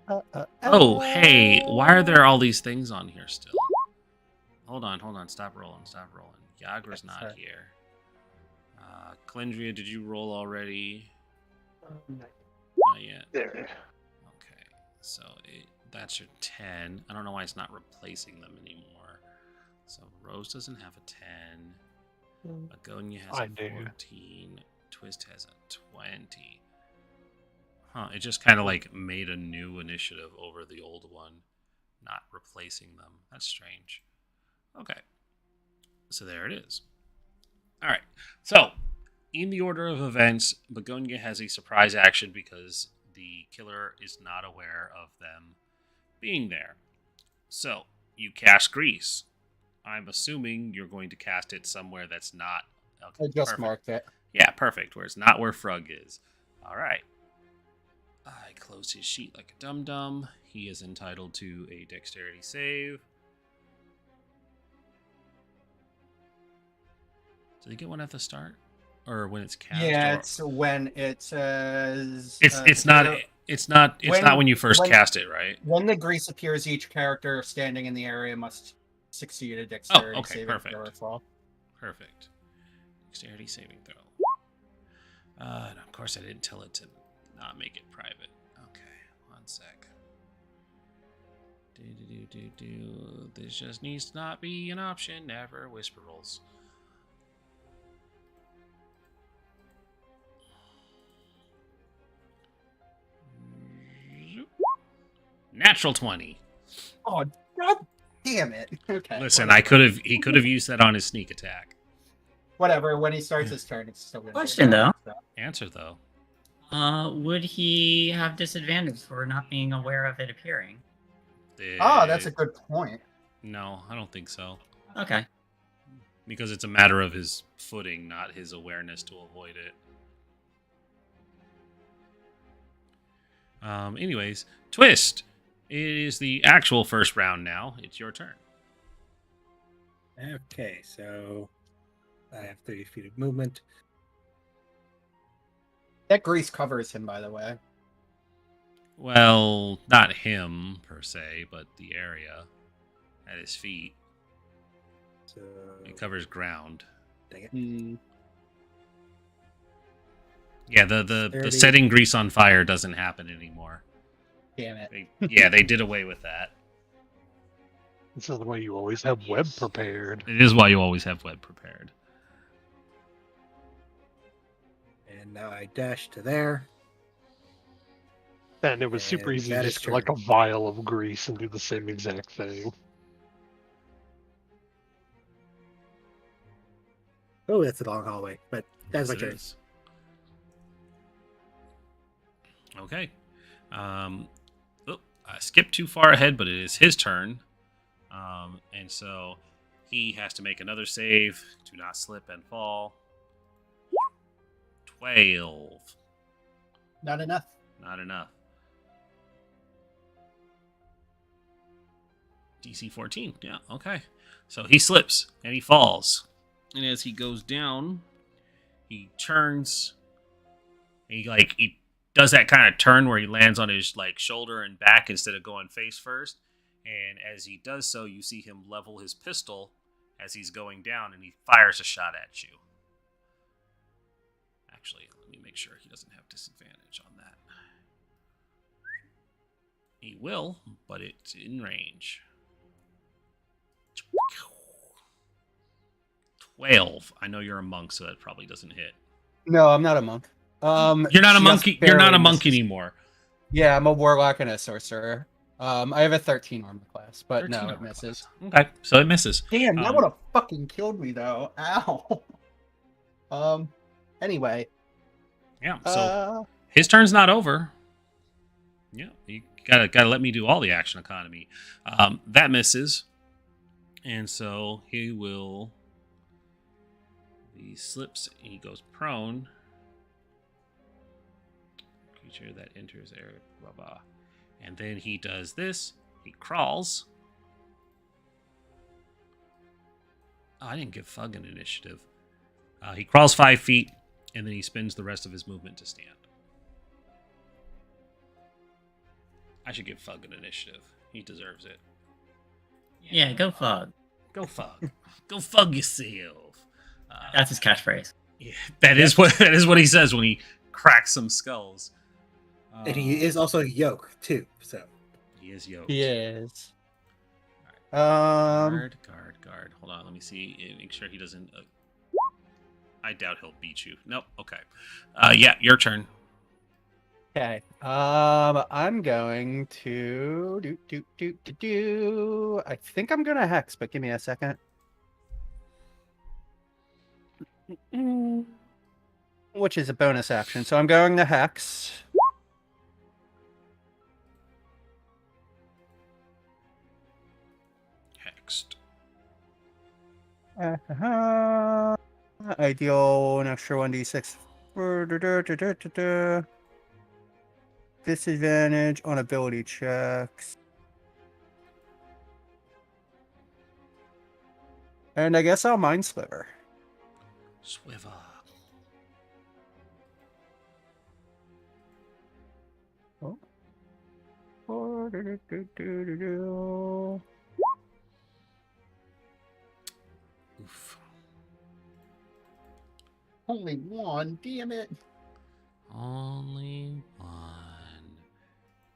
S1: Oh, hey, why are there all these things on here still? Hold on. Stop rolling. Yagra's not
S2: Sorry.
S1: here. Calendria, did you roll already? Not yet.
S5: There.
S1: Okay, so that's your 10. I don't know why it's not replacing them anymore. So Rose doesn't have a 10. Begonia has
S5: I
S1: a
S5: do.
S1: 14. Twist has a 20. Huh, it just kind of like made a new initiative over the old one, not replacing them. That's strange. Okay. So there it is. All right. So, in the order of events, Begonia has a surprise action because the killer is not aware of them being there. So, you cast Grease. I'm assuming you're going to cast it somewhere that's not. Okay,
S2: I just
S1: perfect.
S2: marked it.
S1: Yeah, perfect. Where it's not where Frug is. All right. I close his sheet like a dum-dum. He is entitled to a dexterity save. Do they get one at the start, or when it's cast?
S2: Yeah,
S1: or...
S2: it's when it says.
S1: It's not when you first
S2: when-
S1: cast it, right?
S2: When the grease appears, each character standing in the area must succeed a dexterity
S1: okay,
S2: saving
S1: perfect.
S2: throw or fall.
S1: Perfect. Dexterity saving throw. And of course, I didn't tell it to not make it private. Okay, one sec. This just needs to not be an option. Never whisper rolls. Natural 20.
S2: Oh, god damn it! Okay.
S1: Listen,
S2: whatever.
S1: he could have used that on his sneak attack.
S2: Whatever. When he starts his turn, it's still.
S3: Question, though.
S1: Answer though.
S3: Would he have disadvantage for not being aware of it appearing?
S2: Oh, that's a good point.
S1: No, I don't think so.
S3: Okay.
S1: Because it's a matter of his footing, not his awareness to avoid it. Anyways, Twist. It is the actual first round now. It's your turn.
S4: Okay, so I have 30 feet of movement.
S2: That grease covers him, by the way.
S1: Well, not him per se, but the area at his feet.
S4: So
S1: It covers ground.
S4: dang it.
S2: Hmm.
S1: Yeah, the
S4: 30.
S1: setting grease on fire doesn't happen anymore.
S2: Damn it.
S1: They did away with that.
S5: This is why you always have web prepared.
S1: It is why you always have web prepared.
S4: And now I dash to there.
S5: And it was super
S4: And
S5: easy to
S4: that
S5: just
S4: is
S5: get like a vial of grease and do the same exact thing.
S4: Oh, that's a long hallway, but that's my
S1: Yes, it
S4: turn.
S1: is. Okay. I skipped too far ahead, but it is his turn. And so he has to make another save to not slip and fall. 12.
S2: Not enough.
S1: Not enough. DC 14. Yeah, okay. So he slips and he falls. And as he goes down, he turns. He does that kind of turn where he lands on his shoulder and back instead of going face first. And as he does so, you see him level his pistol as he's going down, and he fires a shot at you. Actually, let me make sure he doesn't have disadvantage on that. He will, but it's in range. 12. I know you're a monk, so that probably doesn't hit.
S2: No, I'm not a monk.
S1: You're not a
S2: just
S1: monkey. You're not a
S2: barely
S1: monk
S2: misses.
S1: anymore.
S2: Yeah, I'm a warlock and a sorcerer. I have a 13 armor class, but
S1: 13
S2: no,
S1: armor
S2: it misses.
S1: class. Okay, so it misses.
S2: Damn, that
S1: Um,
S2: would have fucking killed me though. Ow. Anyway.
S1: Yeah. So his turn's not over. Yeah, you gotta let me do all the action economy. That misses, and so he slips and he goes prone. Creature that enters area, blah blah, and then he does this. He crawls. Oh, I didn't give Fug an initiative. He crawls 5 feet, and then he spends the rest of his movement to stand. I should give Fug an initiative. He deserves it.
S3: Yeah, go Fug.
S1: Go Fug. Go Fug yourself.
S3: That's his catchphrase.
S1: Yeah, that is what he says when he cracks some skulls.
S4: And he is also yoke too. So
S1: He is yoked.
S2: He is.
S1: Guard. Hold on, let me see. Make sure he doesn't. I doubt he'll beat you. Nope. Okay. Yeah, your turn.
S2: Okay. I'm going to do. I think I'm gonna hex, but give me a second. Which is a bonus action. So I'm going to hex.
S1: Hexed.
S2: I deal an extra 1d6. Disadvantage on ability checks. And I guess I'll Mind Sliver.
S1: Swiver. Oof.
S2: Only one, damn it.
S1: Only one.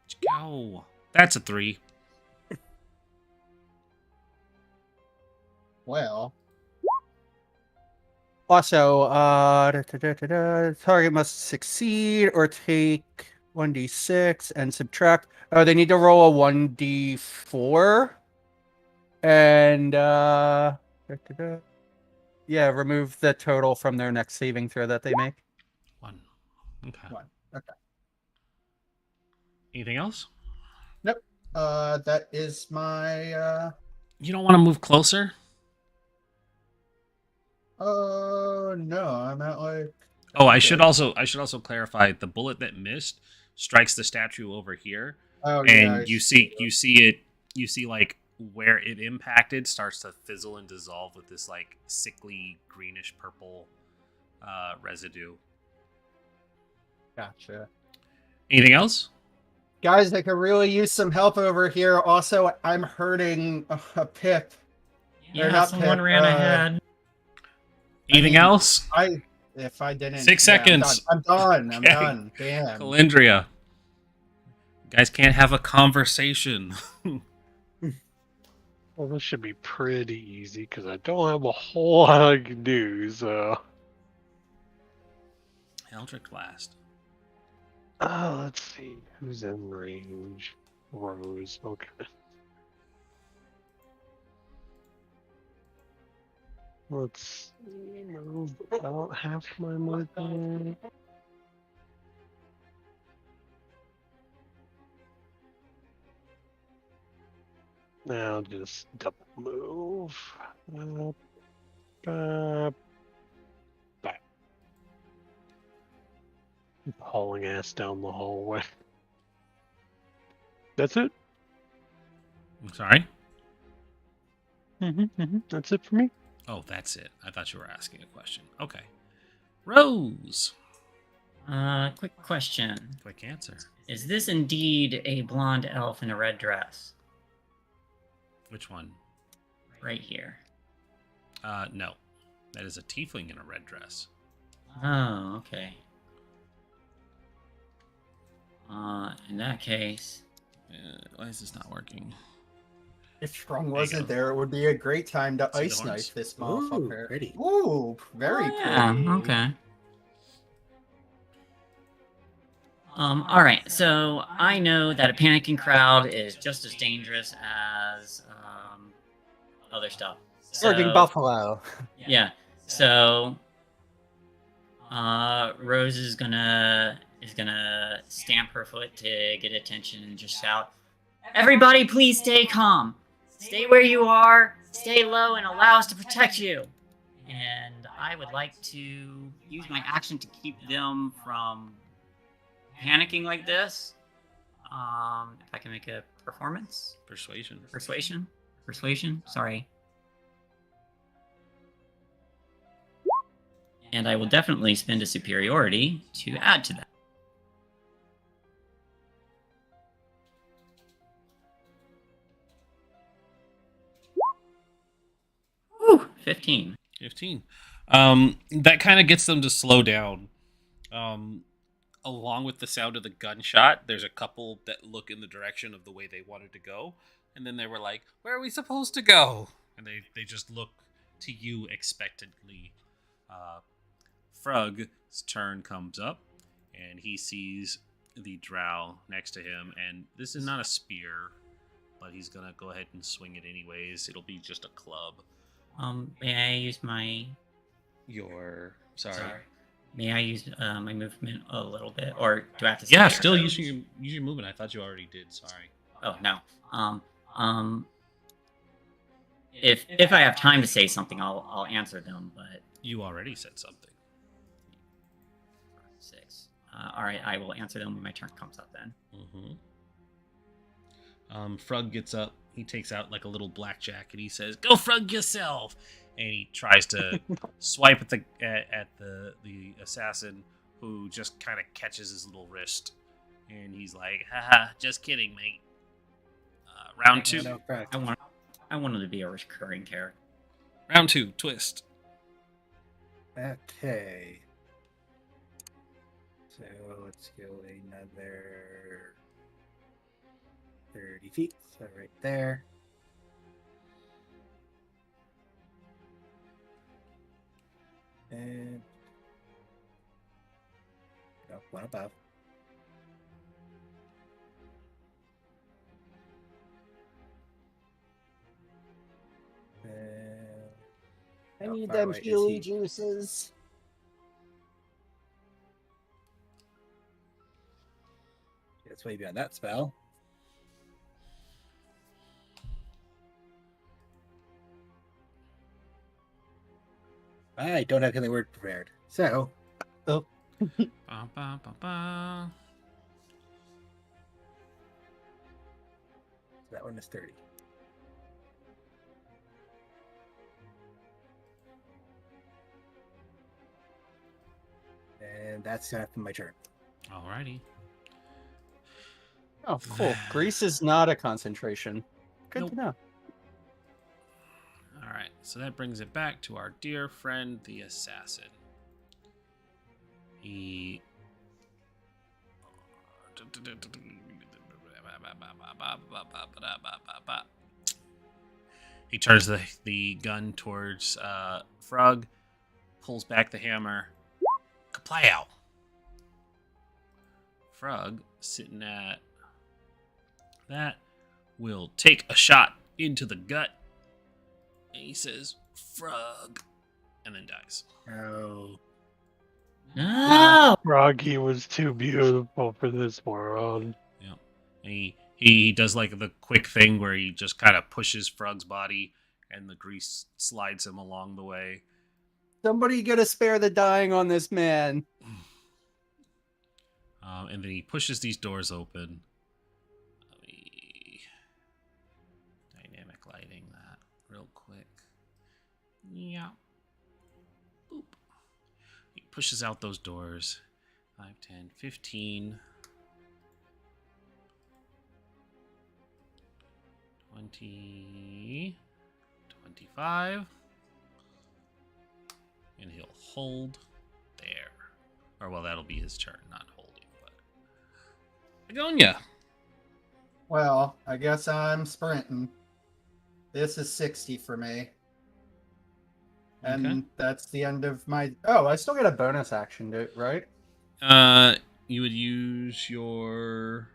S1: Let's go. That's a 3.
S2: Well. Also, target must succeed or take 1d6 and subtract. Oh, they need to roll a 1d4. And, yeah, remove the total from their next saving throw that they make.
S1: 1. Okay.
S2: 1. Okay.
S1: Anything else?
S2: Nope. That is my,
S1: You don't want to move closer?
S2: no, I'm at like.
S1: Oh, I should also clarify the bullet that missed strikes the statue over here,
S2: Oh,
S1: and
S2: yeah,
S1: you see like where it impacted starts to fizzle and dissolve with this like sickly greenish purple residue.
S2: Gotcha.
S1: Anything else?
S2: Guys, I could really use some help over here. Also, I'm hurting a Pip.
S3: Yeah,
S2: not
S3: someone
S2: Pip,
S3: ran ahead.
S1: Anything else?
S2: If I didn't.
S1: 6 seconds.
S2: I'm done. I'm
S1: Okay.
S2: done. Damn.
S1: Calendria. You guys can't have a conversation.
S5: Well, this should be pretty easy because I don't have a whole lot I can do. So,
S1: Eldritch Blast.
S5: let's see who's in range. Rose. Okay. Let's move about half my movement. Now just double move. Back. Hauling ass down the hallway. That's it?
S1: I'm sorry?
S5: That's it for me.
S1: Oh, that's it. I thought you were asking a question. Okay. Rose.
S3: Quick question.
S1: Quick answer.
S3: Is this indeed a blonde elf in a red dress?
S1: Which one?
S3: Right here.
S1: No. That is a tiefling in a red dress.
S3: Oh, okay. In that case...
S1: Why is this not working?
S2: If Strong wasn't there, it would be a great time to
S1: See the
S2: ice
S1: horns?
S2: knife this
S4: Ooh,
S2: motherfucker.
S4: pretty.
S2: Ooh, very
S3: yeah,
S2: pretty.
S3: okay. Alright, so I know that a panicking crowd is just as dangerous as, other stuff.
S2: Surging
S3: So-
S2: Buffalo.
S3: Yeah, so, Rose is gonna stamp her foot to get attention and just shout, "Everybody please stay calm! Stay where you are, stay low, and allow us to protect you!" And I would like to use my action to keep them from panicking like this. If I can make a performance?
S1: Persuasion.
S3: Persuasion? Sorry. And I will definitely spend a superiority to add to that. 15.
S1: 15. That kind of gets them to slow down. Along with the sound of the gunshot, there's a couple that look in the direction of the way they wanted to go, and then they were like, "Where are we supposed to go?" And they just look to you expectantly. Frug's turn comes up, and he sees the drow next to him, and this is not a spear, but he's gonna go ahead and swing it anyways. It'll be just a club.
S3: May I use my...
S1: Sorry.
S3: May I use my movement a little bit, or do I have to?
S1: Yeah,
S3: stay
S1: still
S3: or-
S1: use your movement. I thought you already did. Sorry.
S3: Oh no. If I have time to say something, I'll answer them. But
S1: You already said something.
S3: 6. All right, I will answer them when my turn comes up. Then.
S1: Frug gets up. He takes out like a little blackjack, and he says, "Go Frug yourself!" And he tries to swipe at the assassin, who just kind of catches his little wrist, and he's like, "Haha, just kidding, mate." Round 2.
S4: No, correct.
S3: I wanted to be a recurring character.
S1: Round 2. Twist.
S4: Okay. So let's go another 30 feet. So right there. And one above.
S2: I
S4: How
S2: need
S4: far
S2: them
S4: away is
S2: healing
S4: he?
S2: juices.
S4: It's way beyond that spell. I don't have any word prepared. So,
S1: Ba, ba, ba, ba.
S4: that one is 30. And that's enough for my turn.
S1: Alrighty.
S2: Oh, cool. Grease is not a concentration. Good
S1: Nope.
S2: to know.
S1: All right, so that brings it back to our dear friend, the assassin. He turns the gun towards Frog, pulls back the hammer. Kaplow! Frog, sitting at that, will take a shot into the gut. And he says, "Frog," and then dies.
S4: Oh.
S3: No.
S5: Froggy was too beautiful for this world.
S1: Yeah. And he does like the quick thing where he just kind of pushes Frog's body, and the grease slides him along the way.
S2: Somebody get a spare the dying on this man.
S1: And then he pushes these doors open. Let me dynamic lighting that real quick. Yeah. Boop. He pushes out those doors. 5, 10, 15. 20. 25. And he'll hold there. Or, well, that'll be his turn, not holding. But Agonia.
S2: Well, I guess I'm sprinting. This is 60 for me. And
S1: Okay.
S2: that's the end of my... Oh, I still get a bonus action, right?
S1: You would use your...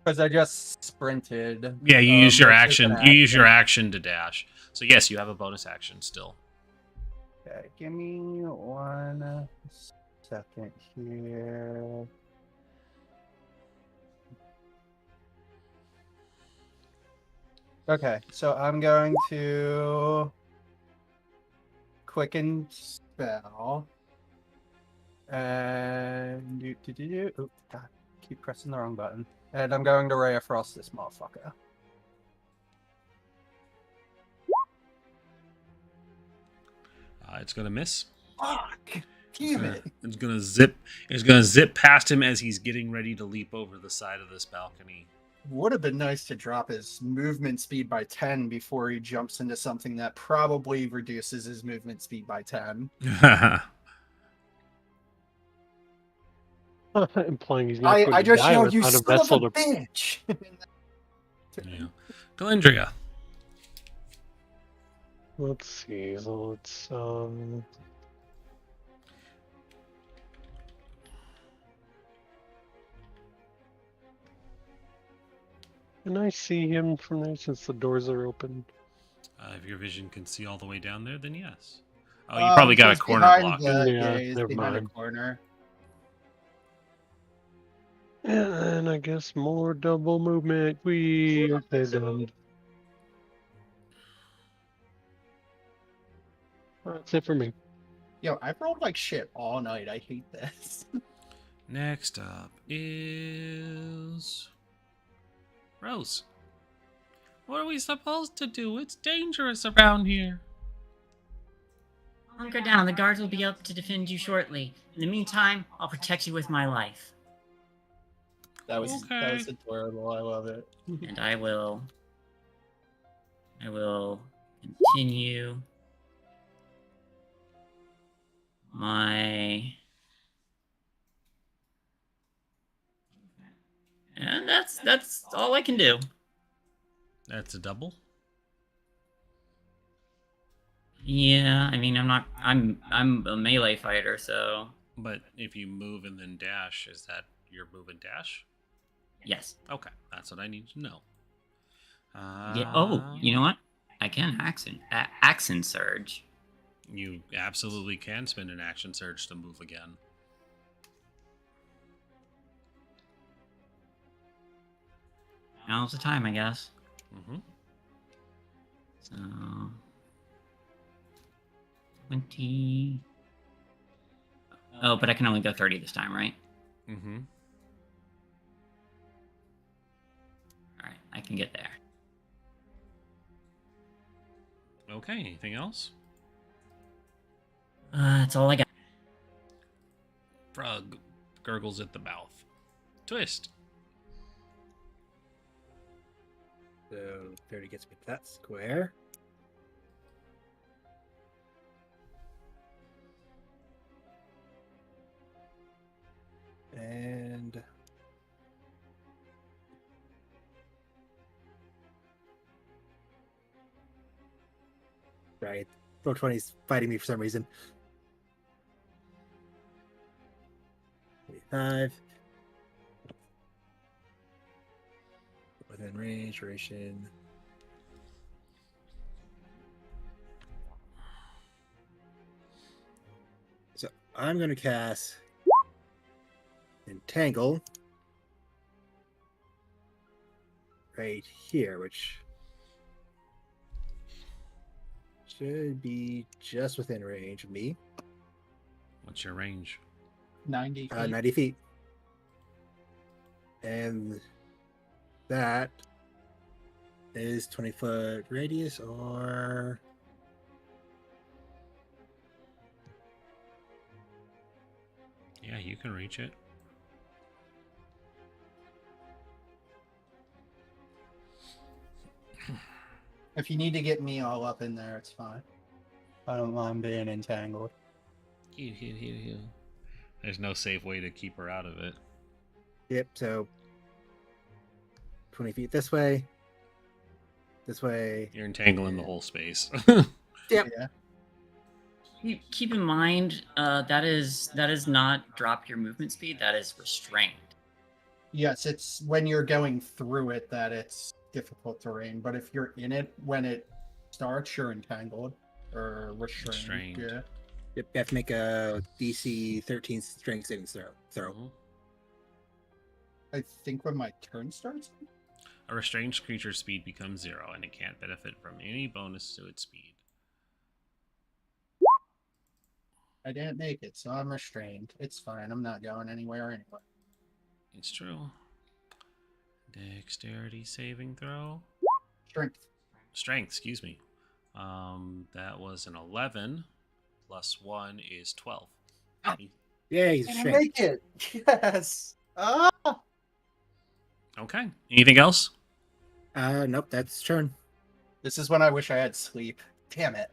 S2: Because I just sprinted.
S1: Yeah, you use your
S2: it's an
S1: action. You use your action to dash. So yes, you have a bonus action still.
S2: Okay, give me 1 second here. Okay, so I'm going to quicken spell. And oh, God, keep pressing the wrong button. And I'm going to Ray of Frost this motherfucker.
S1: It's gonna miss.
S2: Fuck! Damn it!
S1: It's gonna zip. It's gonna zip past him as he's getting ready to leap over the side of this balcony.
S2: Would have been nice to drop his movement speed by 10 before he jumps into something that probably reduces his movement speed by 10.
S5: Implying he's not going
S2: I
S5: to
S2: just
S5: die
S2: yelled, "You
S5: without a
S2: son of a
S5: vessel to.
S2: bitch!"
S1: Yeah. Galindria.
S5: Let's see. So let's Can I see him from there since the doors are open?
S1: If your vision can see all the way down there, then yes. Oh, you probably got a
S2: He's
S1: corner
S2: behind
S1: block.
S5: Yeah,
S2: he's
S5: never
S2: behind a
S5: mind.
S2: corner.
S5: And I guess more double movement. Okay, done. That's it for me.
S2: Yo, I've rolled like shit all night. I hate this.
S1: Next up is Rose. What are we supposed to do? It's dangerous around here.
S3: Hunker down. The guards will be up to defend you shortly. In the meantime, I'll protect you with my life.
S2: That was
S1: Okay.
S2: adorable. I love it.
S3: And I will continue my. And that's all I can do.
S1: That's a double.
S3: Yeah, I mean, I'm a melee fighter, so
S1: But if you move and then dash, is that your move and dash?
S3: yes.
S1: Okay, that's what I need to know.
S3: Yeah. Oh, you know what? I can accent surge.
S1: You absolutely can spend an action surge to move again.
S3: Now's the time, I guess.
S1: Mm-hmm.
S3: So 20. Oh, but I can only go 30 this time, right?
S1: Mm-hmm.
S3: All right, I can get there.
S1: Okay, anything else?
S3: That's all I got.
S1: Frog gurgles at the mouth. Twist.
S4: So 30 gets me to that square. And right, roll 20 is fighting me for some reason. 25. Within range, duration. So I'm going to cast Entangle right here, which should be just within range of me.
S1: What's your range?
S2: 90 feet.
S4: 90 feet. And that is 20-foot radius, or
S1: Yeah, you can reach it.
S2: If you need to get me all up in there, it's fine. I don't mind being entangled.
S1: There's no safe way to keep her out of it.
S4: yep. So 20 feet this way. This way.
S1: You're entangling the whole space.
S4: Yep.
S2: Yeah.
S3: Keep in mind, that is not drop your movement speed. That is restrained.
S2: Yes, it's when you're going through it that it's difficult terrain, but if you're in it when it starts, you're entangled or restrained.
S1: Restrained.
S2: Yeah.
S4: Yep. You have to make a DC 13 strength saving throw.
S1: Mhm.
S2: I think when my turn starts.
S1: A restrained creature's speed becomes 0, and it can't benefit from any bonus to its speed.
S2: I didn't make it, so I'm restrained. It's fine. I'm not going anywhere anyway.
S1: It's true. Dexterity saving throw.
S2: Strength.
S1: Strength, excuse me. That was an 11 plus 1 is 12.
S2: Ah.
S4: Yeah, he's
S2: I
S4: strength.
S2: make it. Yes. Ah.
S1: Okay. Anything else?
S4: Nope, that's turn.
S2: This is when I wish I had sleep. Damn it.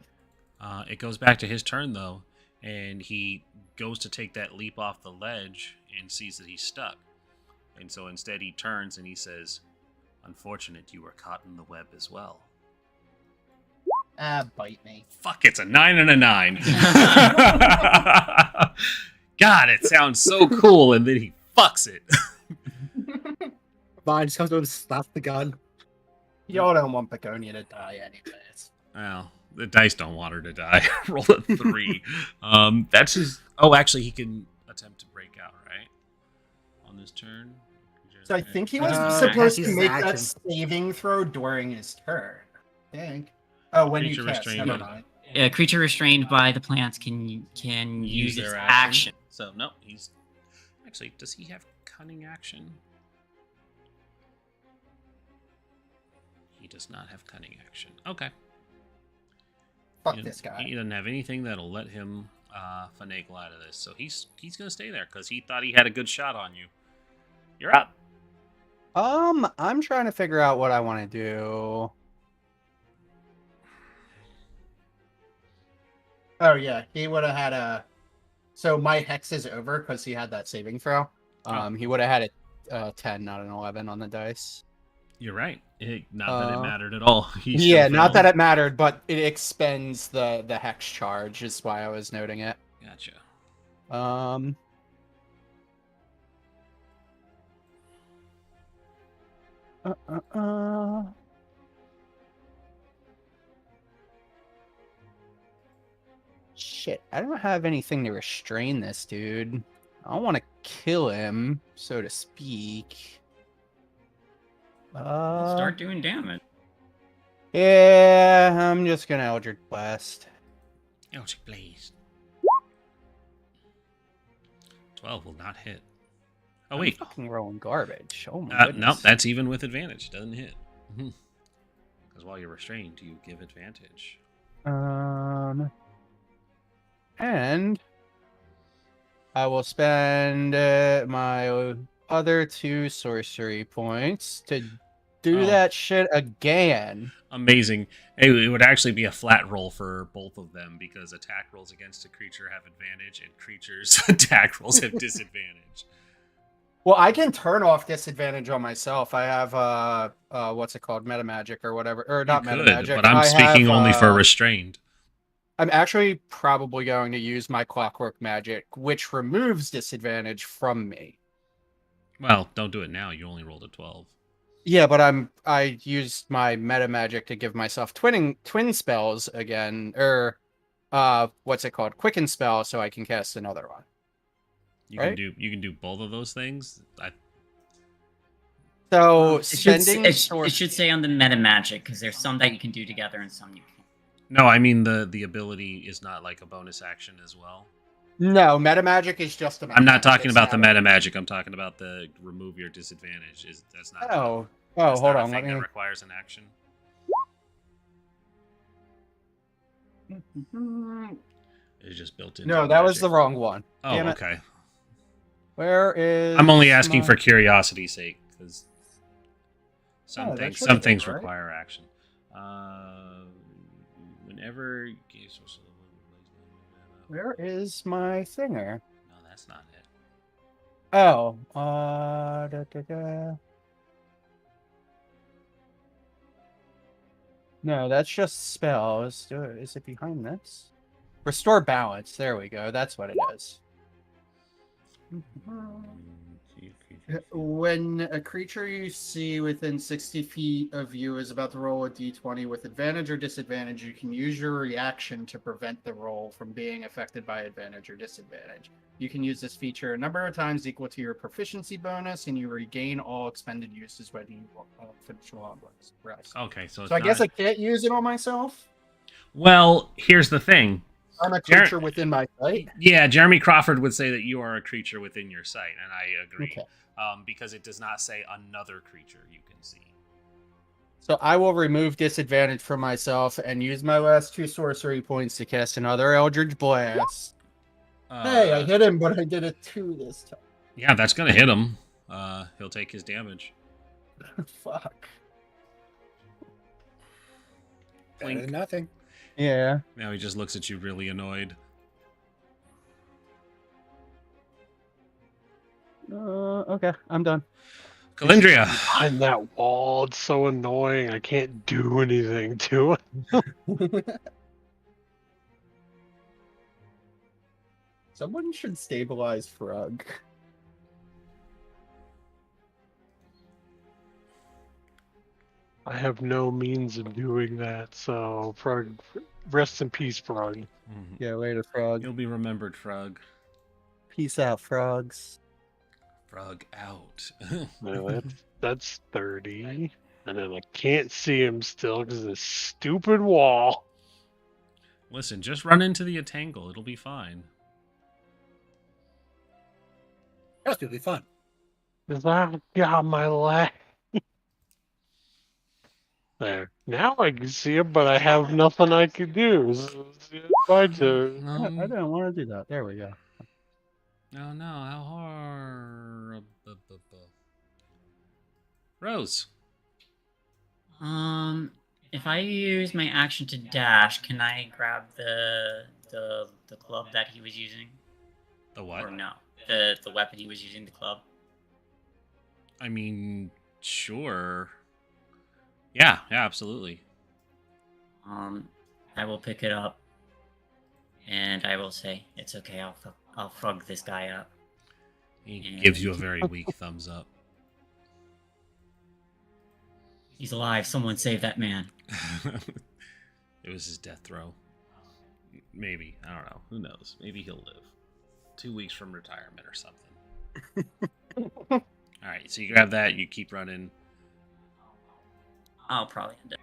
S1: It goes back to his turn though, and he goes to take that leap off the ledge and sees that he's stuck. And so instead he turns and he says, "Unfortunate you were caught in the web as well."
S2: Bite me.
S1: Fuck, it's a 9 and a 9. God, it sounds so cool, and then he fucks it.
S4: Vine just comes over and slaps the gun.
S2: Y'all don't want Begonia to die anyways.
S1: Well, the dice don't want her to die. Roll a 3. That's his. Oh, actually, he can attempt to break out, right? On this turn.
S2: So I think he was
S4: Uh,
S2: supposed to
S4: that's his
S2: make
S4: action.
S2: that saving throw during his turn. I think. Oh, when
S1: Creature
S2: you cast,
S1: restrained.
S2: never mind.
S3: A creature restrained by the plants can use its
S1: their
S3: action.
S1: So no, he's actually. Does he have cunning action? He does not have cunning action. Okay.
S2: Fuck
S1: He-
S2: this guy.
S1: He doesn't have anything that'll let him finagle out of this, so he's gonna stay there because he thought he had a good shot on you. You're up.
S2: I'm trying to figure out what I want to do. Oh yeah, he would have had a. So my hex is over because he had that saving throw. He would have had a 10, not an 11 on the dice.
S1: You're right. Not that it mattered at all. He still
S2: Yeah, not
S1: failed.
S2: that it mattered, but it expends the hex charge, is why I was noting it.
S1: Gotcha.
S2: Shit, I don't have anything to restrain this dude. I don't want to kill him, so to speak.
S3: Start doing damage.
S2: Yeah, I'm just gonna Eldritch Blast.
S1: Oh, please. 12 will not hit. Oh
S2: I'm
S1: wait.
S2: fucking rolling garbage. Oh my goodness.
S1: Nope, that's even with advantage. Doesn't hit. Because while you're restrained, you give advantage.
S2: And I will spend my other 2 sorcery points to do
S1: Oh.
S2: that shit again.
S1: Amazing. It would actually be a flat roll for both of them because attack rolls against a creature have advantage and creatures' attack rolls have disadvantage.
S2: Well, I can turn off disadvantage on myself. I have what's it called, meta magic or whatever, or not
S1: You
S2: meta
S1: could,
S2: magic.
S1: but I'm
S2: I
S1: speaking
S2: have,
S1: only for restrained.
S2: I'm actually probably going to use my clockwork magic, which removes disadvantage from me.
S1: Well, don't do it now. You only rolled a 12.
S2: Yeah, but I used my meta magic to give myself twin spells again, or what's it called, quicken spell, so I can cast another one.
S1: You
S2: Right?
S1: can do both of those things.
S2: So
S3: It should,
S2: spending
S3: it should say on the meta magic because there's some that you can do together and some you can't.
S1: No, I mean the ability is not like a bonus action as well.
S2: No, meta magic is just a
S1: I'm not talking
S2: It's
S1: about the
S2: not a-
S1: meta magic. I'm talking about the remove your disadvantage. That's not.
S2: Oh,
S1: that's
S2: hold
S1: not a
S2: on. Let
S1: thing that
S2: me.
S1: requires an action. It's just built in.
S2: No, that was the wrong one.
S1: Oh,
S2: Damn it.
S1: okay.
S2: Where is?
S1: I'm only asking
S2: my-
S1: for curiosity's sake because
S2: Oh, that
S1: some
S2: should've
S1: things
S2: been right.
S1: require action. Whenever.
S2: Where is my thinger?
S1: No, that's not it.
S2: Oh, da. No, that's just spells. Is it behind this? Restore balance. There we go. That's what it is. When a creature you see within 60 feet of you is about to roll a d20 with advantage or disadvantage, you can use your reaction to prevent the roll from being affected by advantage or disadvantage. You can use this feature a number of times equal to your proficiency bonus, and you regain all expended uses when you finish a long rest.
S1: Okay, so it's
S2: So I guess
S1: not-
S2: I can't use it on myself?
S1: Well, here's the thing.
S2: I'm a
S1: Jer-
S2: creature within my sight?
S1: Yeah, Jeremy Crawford would say that you are a creature within your sight, and I agree.
S2: Okay.
S1: Because it does not say another creature you can see.
S2: So I will remove disadvantage from myself and use my last 2 sorcery points to cast another Eldritch Blast. Hey, I hit him, but I did a 2 this time.
S1: Yeah, that's gonna hit him. He'll take his damage.
S2: Fuck.
S4: Better
S1: Plink.
S4: than nothing.
S2: Yeah.
S1: Now he just looks at you really annoyed.
S2: Okay, I'm done.
S1: Calindria.
S5: Behind that wall, it's so annoying. I can't do anything to it.
S2: Someone should stabilize Frog.
S5: I have no means of doing that, so Frog, rest in peace, Frog.
S1: Mhm.
S2: Yeah, later, Frog.
S1: You'll be remembered, Frog.
S2: Peace out, frogs.
S1: Frog out.
S5: No, that's 30. And then I can't see him still because of this stupid wall.
S1: Listen, just run into the Atangle. It'll be fine.
S4: Trust me, it'll be fun.
S5: Because I got my leg. There. Now I can see him, but I have nothing I can do. So it's my turn.
S2: I didn't want to do that. There we go.
S1: Oh no, how hard. Rose.
S3: If I use my action to dash, can I grab the club that he was using?
S1: The what?
S3: Or no, the weapon he was using, the club.
S1: I mean, sure. Yeah, absolutely.
S3: I will pick it up, and I will say, "It's okay. I'll frog this guy up."
S1: He gives you a very weak thumbs up.
S3: He's alive. Someone save that man.
S1: It was his death throw. Maybe. I don't know. Who knows? Maybe he'll live. 2 weeks from retirement or something. Alright, so you grab that, you keep running.
S3: I'll probably end it.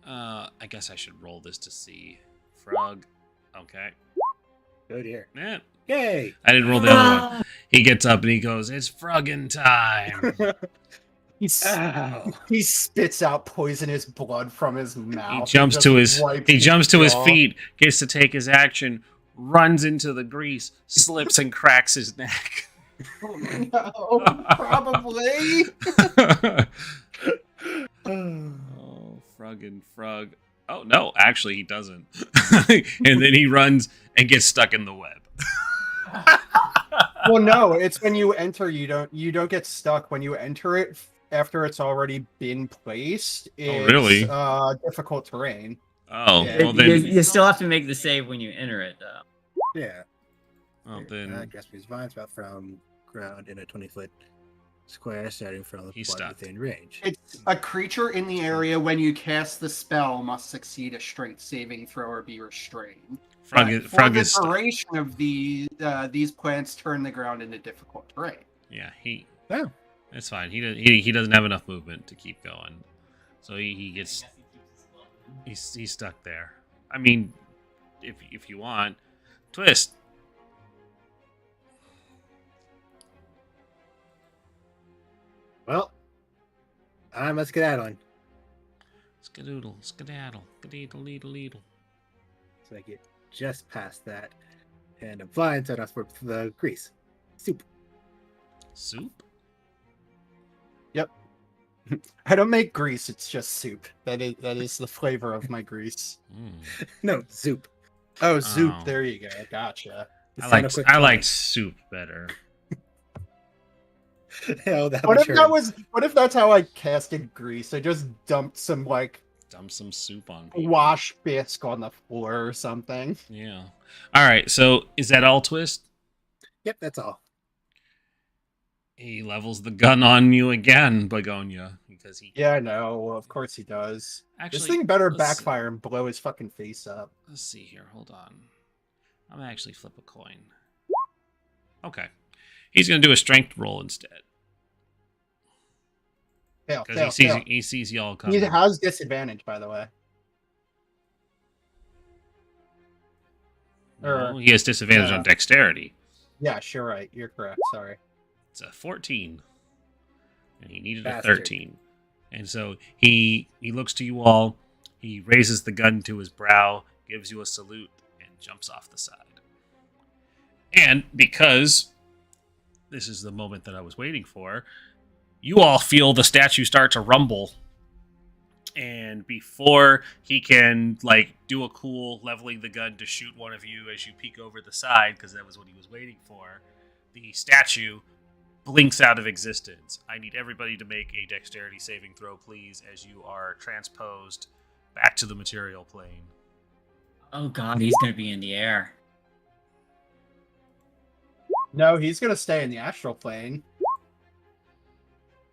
S1: I guess I should roll this to see. Frog. Okay.
S4: Oh dear.
S1: Eh,
S4: Yay!
S1: I didn't roll the other one. He gets up and he goes, "It's frogging time."
S4: Ow.
S2: He spits out poisonous blood from his mouth.
S1: He jumps
S2: and
S1: to
S2: just
S1: his
S2: wipes
S1: he jumps to his
S2: jaw.
S1: feet, gets to take his action, runs into the grease, slips and cracks his neck.
S2: No, probably.
S1: Oh, friggin' frog. Oh no, actually he doesn't. And then he runs and gets stuck in the web.
S2: Well, no, it's when you enter, you don't get stuck when you enter it after it's already been placed. It's,
S1: really?
S2: Difficult terrain.
S1: Oh,
S2: Yeah.
S1: well then.
S3: You still have to make the save when you enter it, though.
S4: Yeah.
S1: Well then.
S4: Gaspy's vines about from ground in a 20-foot square starting from the
S1: He's
S4: point
S1: stuck.
S4: within range.
S2: It's a creature in the area when you cast the spell must succeed a strength saving throw or be restrained.
S1: Frog
S2: But
S1: is,
S2: for
S1: frog
S2: the
S1: is stuck.
S2: duration of these plants turn the ground into difficult terrain.
S1: Yeah, he.
S4: Oh.
S1: It's fine. He doesn't have enough movement to keep going, so he gets. He's stuck there. I mean, if you want, twist.
S4: Well, I must get out on.
S1: Skadoodle, skedaddle, skadeedle, leedle, leedle.
S4: So I get just past that. And a vine set off for the grease. Soup.
S1: Soup?
S2: I don't make grease; it's just soup. That is the flavor of my grease.
S1: Mm.
S4: No, soup.
S2: Oh, soup.
S1: Oh.
S2: There you go. Gotcha.
S1: I liked soup better.
S4: Hell, that
S2: What
S4: was
S2: if What if that's how I casted grease? I just dumped some
S1: Dump some soup on people.
S2: wash bisque on the floor or something.
S1: Yeah. All right. So is that all, Twist?
S4: Yep, that's all.
S1: He levels the gun on you again, Begonia, because he.
S2: Yeah, I know. Well, of course he does.
S1: Actually,
S2: This thing better
S1: let's-
S2: backfire and blow his fucking face up.
S1: Let's see here. Hold on. I'm gonna actually flip a coin. Okay. He's gonna do a strength roll instead
S2: Fail,
S1: because
S2: fail, fail.
S1: he sees y'all
S2: He
S1: coming.
S2: has disadvantage, by the way.
S1: No, he has disadvantage
S2: Yeah.
S1: on dexterity.
S2: Yeah, sure, right. You're correct. Sorry.
S1: It's a 14, and he needed
S4: Bastard.
S1: a 13. And so he looks to you all. He raises the gun to his brow, gives you a salute, and jumps off the side. And because this is the moment that I was waiting for, you all feel the statue start to rumble. And before he can, like, do a cool leveling the gun to shoot one of you as you peek over the side, because that was what he was waiting for, the statue blinks out of existence. I need everybody to make a dexterity saving throw, please, as you are transposed back to the material plane.
S3: Oh god, he's gonna be in the air.
S2: No, he's gonna stay in the astral plane.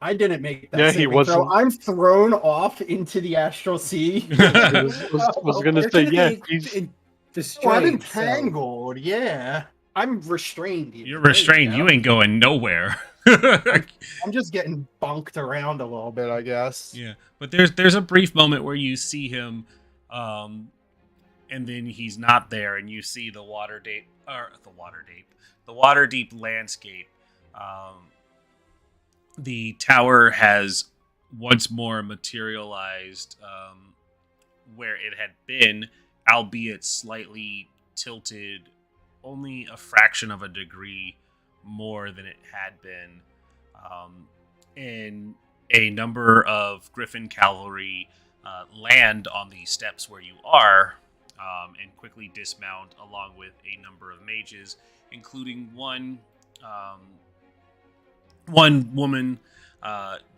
S2: I didn't make that
S5: Yeah, he
S2: saving
S5: wasn't.
S2: throw. I'm thrown off into the astral sea.
S5: I was gonna
S4: They're
S5: say,
S4: gonna
S5: yeah,
S4: be
S5: he's
S2: Oh, I'm
S4: destroyed. so-
S2: entangled. Yeah, I'm restrained. even.
S1: You're
S2: There
S1: restrained.
S2: go.
S1: You ain't going nowhere.
S2: I'm just getting bunked around a little bit, I guess.
S1: Yeah, but there's a brief moment where you see him, and then he's not there, and you see the Waterdeep landscape. The tower has once more materialized where it had been, albeit slightly tilted, only a fraction of a degree more than it had been. And a number of Griffin cavalry land on the steps where you are, and quickly dismount, along with a number of mages, including one woman,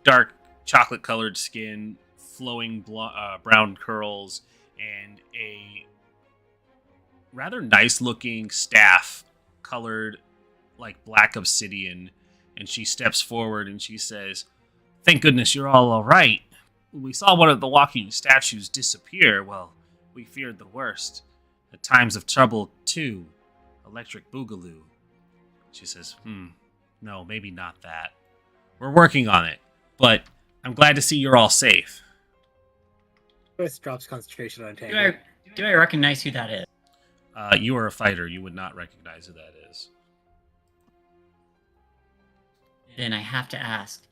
S1: dark chocolate-colored skin, flowing brown curls, and a rather nice-looking staff colored like black obsidian. And she steps forward and she says, "Thank goodness you're all right. We saw one of the walking statues disappear. Well, we feared the worst. At times of trouble, too. Electric Boogaloo." She says, no, maybe not that. We're working on it, but I'm glad to see you're all safe.
S4: Chris drops concentration on
S3: Do
S4: Tango.
S3: I recognize who that is?
S1: You are a fighter. You would not recognize who that is.
S3: Then I have to ask,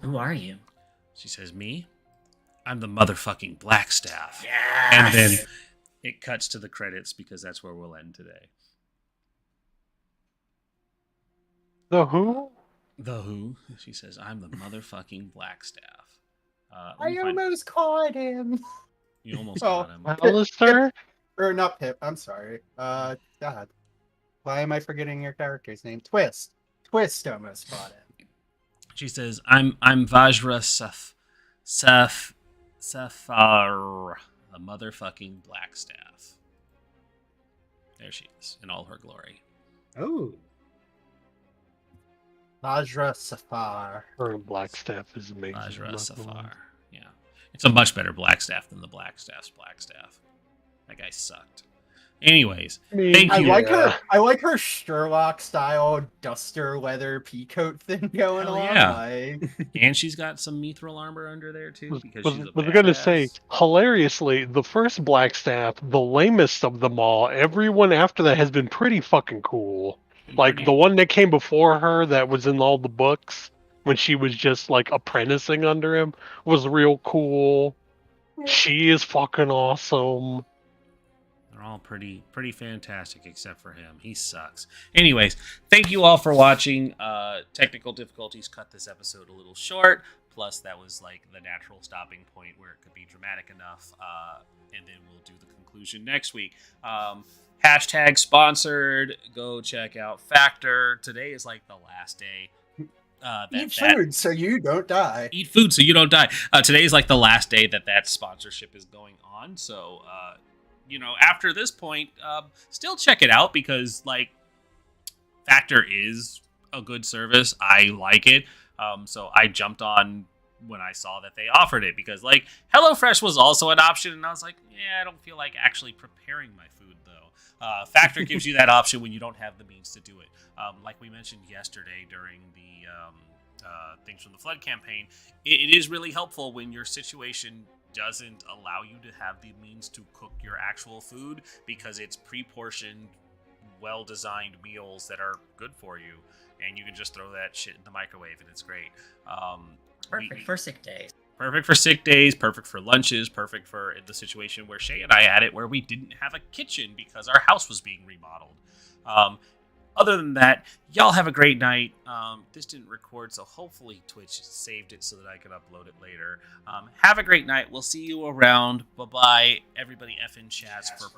S3: who are you?
S1: She says, "Me? I'm the motherfucking Blackstaff."
S3: Yes!
S1: And then it cuts to the credits because that's where we'll end today.
S5: the who?
S1: The who? She says, "I'm the motherfucking Blackstaff."
S2: I almost caught him.
S1: You almost
S2: Oh.
S1: got him.
S5: Alistair?
S2: Or not Pip. I'm sorry. God. Why am I forgetting your character's name? Twist. Twist almost caught him.
S1: She says, I'm Vajra Safar, the motherfucking Blackstaff." There she is, in all her glory.
S4: Oh,
S2: Vajra Safar.
S5: Her Blackstaff is amazing.
S1: Vajra Safar. Yeah. It's a much better Blackstaff than the Blackstaff's Blackstaff. That guy sucked. Anyways, thank
S2: I
S1: you.
S2: like her Sherlock style duster leather peacoat thing going
S1: Hell
S2: on.
S1: yeah.
S2: Like,
S1: And she's got some mithril armor under there, too, because she's a
S5: was gonna
S1: badass.
S5: say, hilariously, the first Blackstaff, the lamest of them all, everyone after that has been pretty fucking cool. Like, the one that came before her that was in all the books, when she was just, like, apprenticing under him, was real cool. She is fucking awesome.
S1: They're all pretty fantastic, except for him. He sucks. Anyways, thank you all for watching. Technical difficulties cut this episode a little short. Plus, that was like the natural stopping point where it could be dramatic enough. And then we'll do the conclusion next week. Hashtag sponsored. Go check out Factor. Today is like the last day.
S2: eat food so you don't die.
S1: Eat food so you don't die. Today is like the last day that sponsorship is going on. So, after this point, still check it out because, like, Factor is a good service. I like it. So I jumped on when I saw that they offered it because, like, HelloFresh was also an option. And I was like, yeah, I don't feel like actually preparing my food, though. Factor gives you that option when you don't have the means to do it. Like we mentioned yesterday during the Things from the Flood campaign, it is really helpful when your situation doesn't allow you to have the means to cook your actual food because it's pre-portioned, well-designed meals that are good for you, and you can just throw that shit in the microwave and it's great.
S3: Perfect for sick days.
S1: Perfect for sick days, perfect for lunches, perfect for the situation where Shay and I had it where we didn't have a kitchen because our house was being remodeled. Other than that, y'all have a great night. This didn't record, so hopefully Twitch saved it so that I can upload it later. Have a great night. We'll see you around. Bye-bye. Everybody F in chats for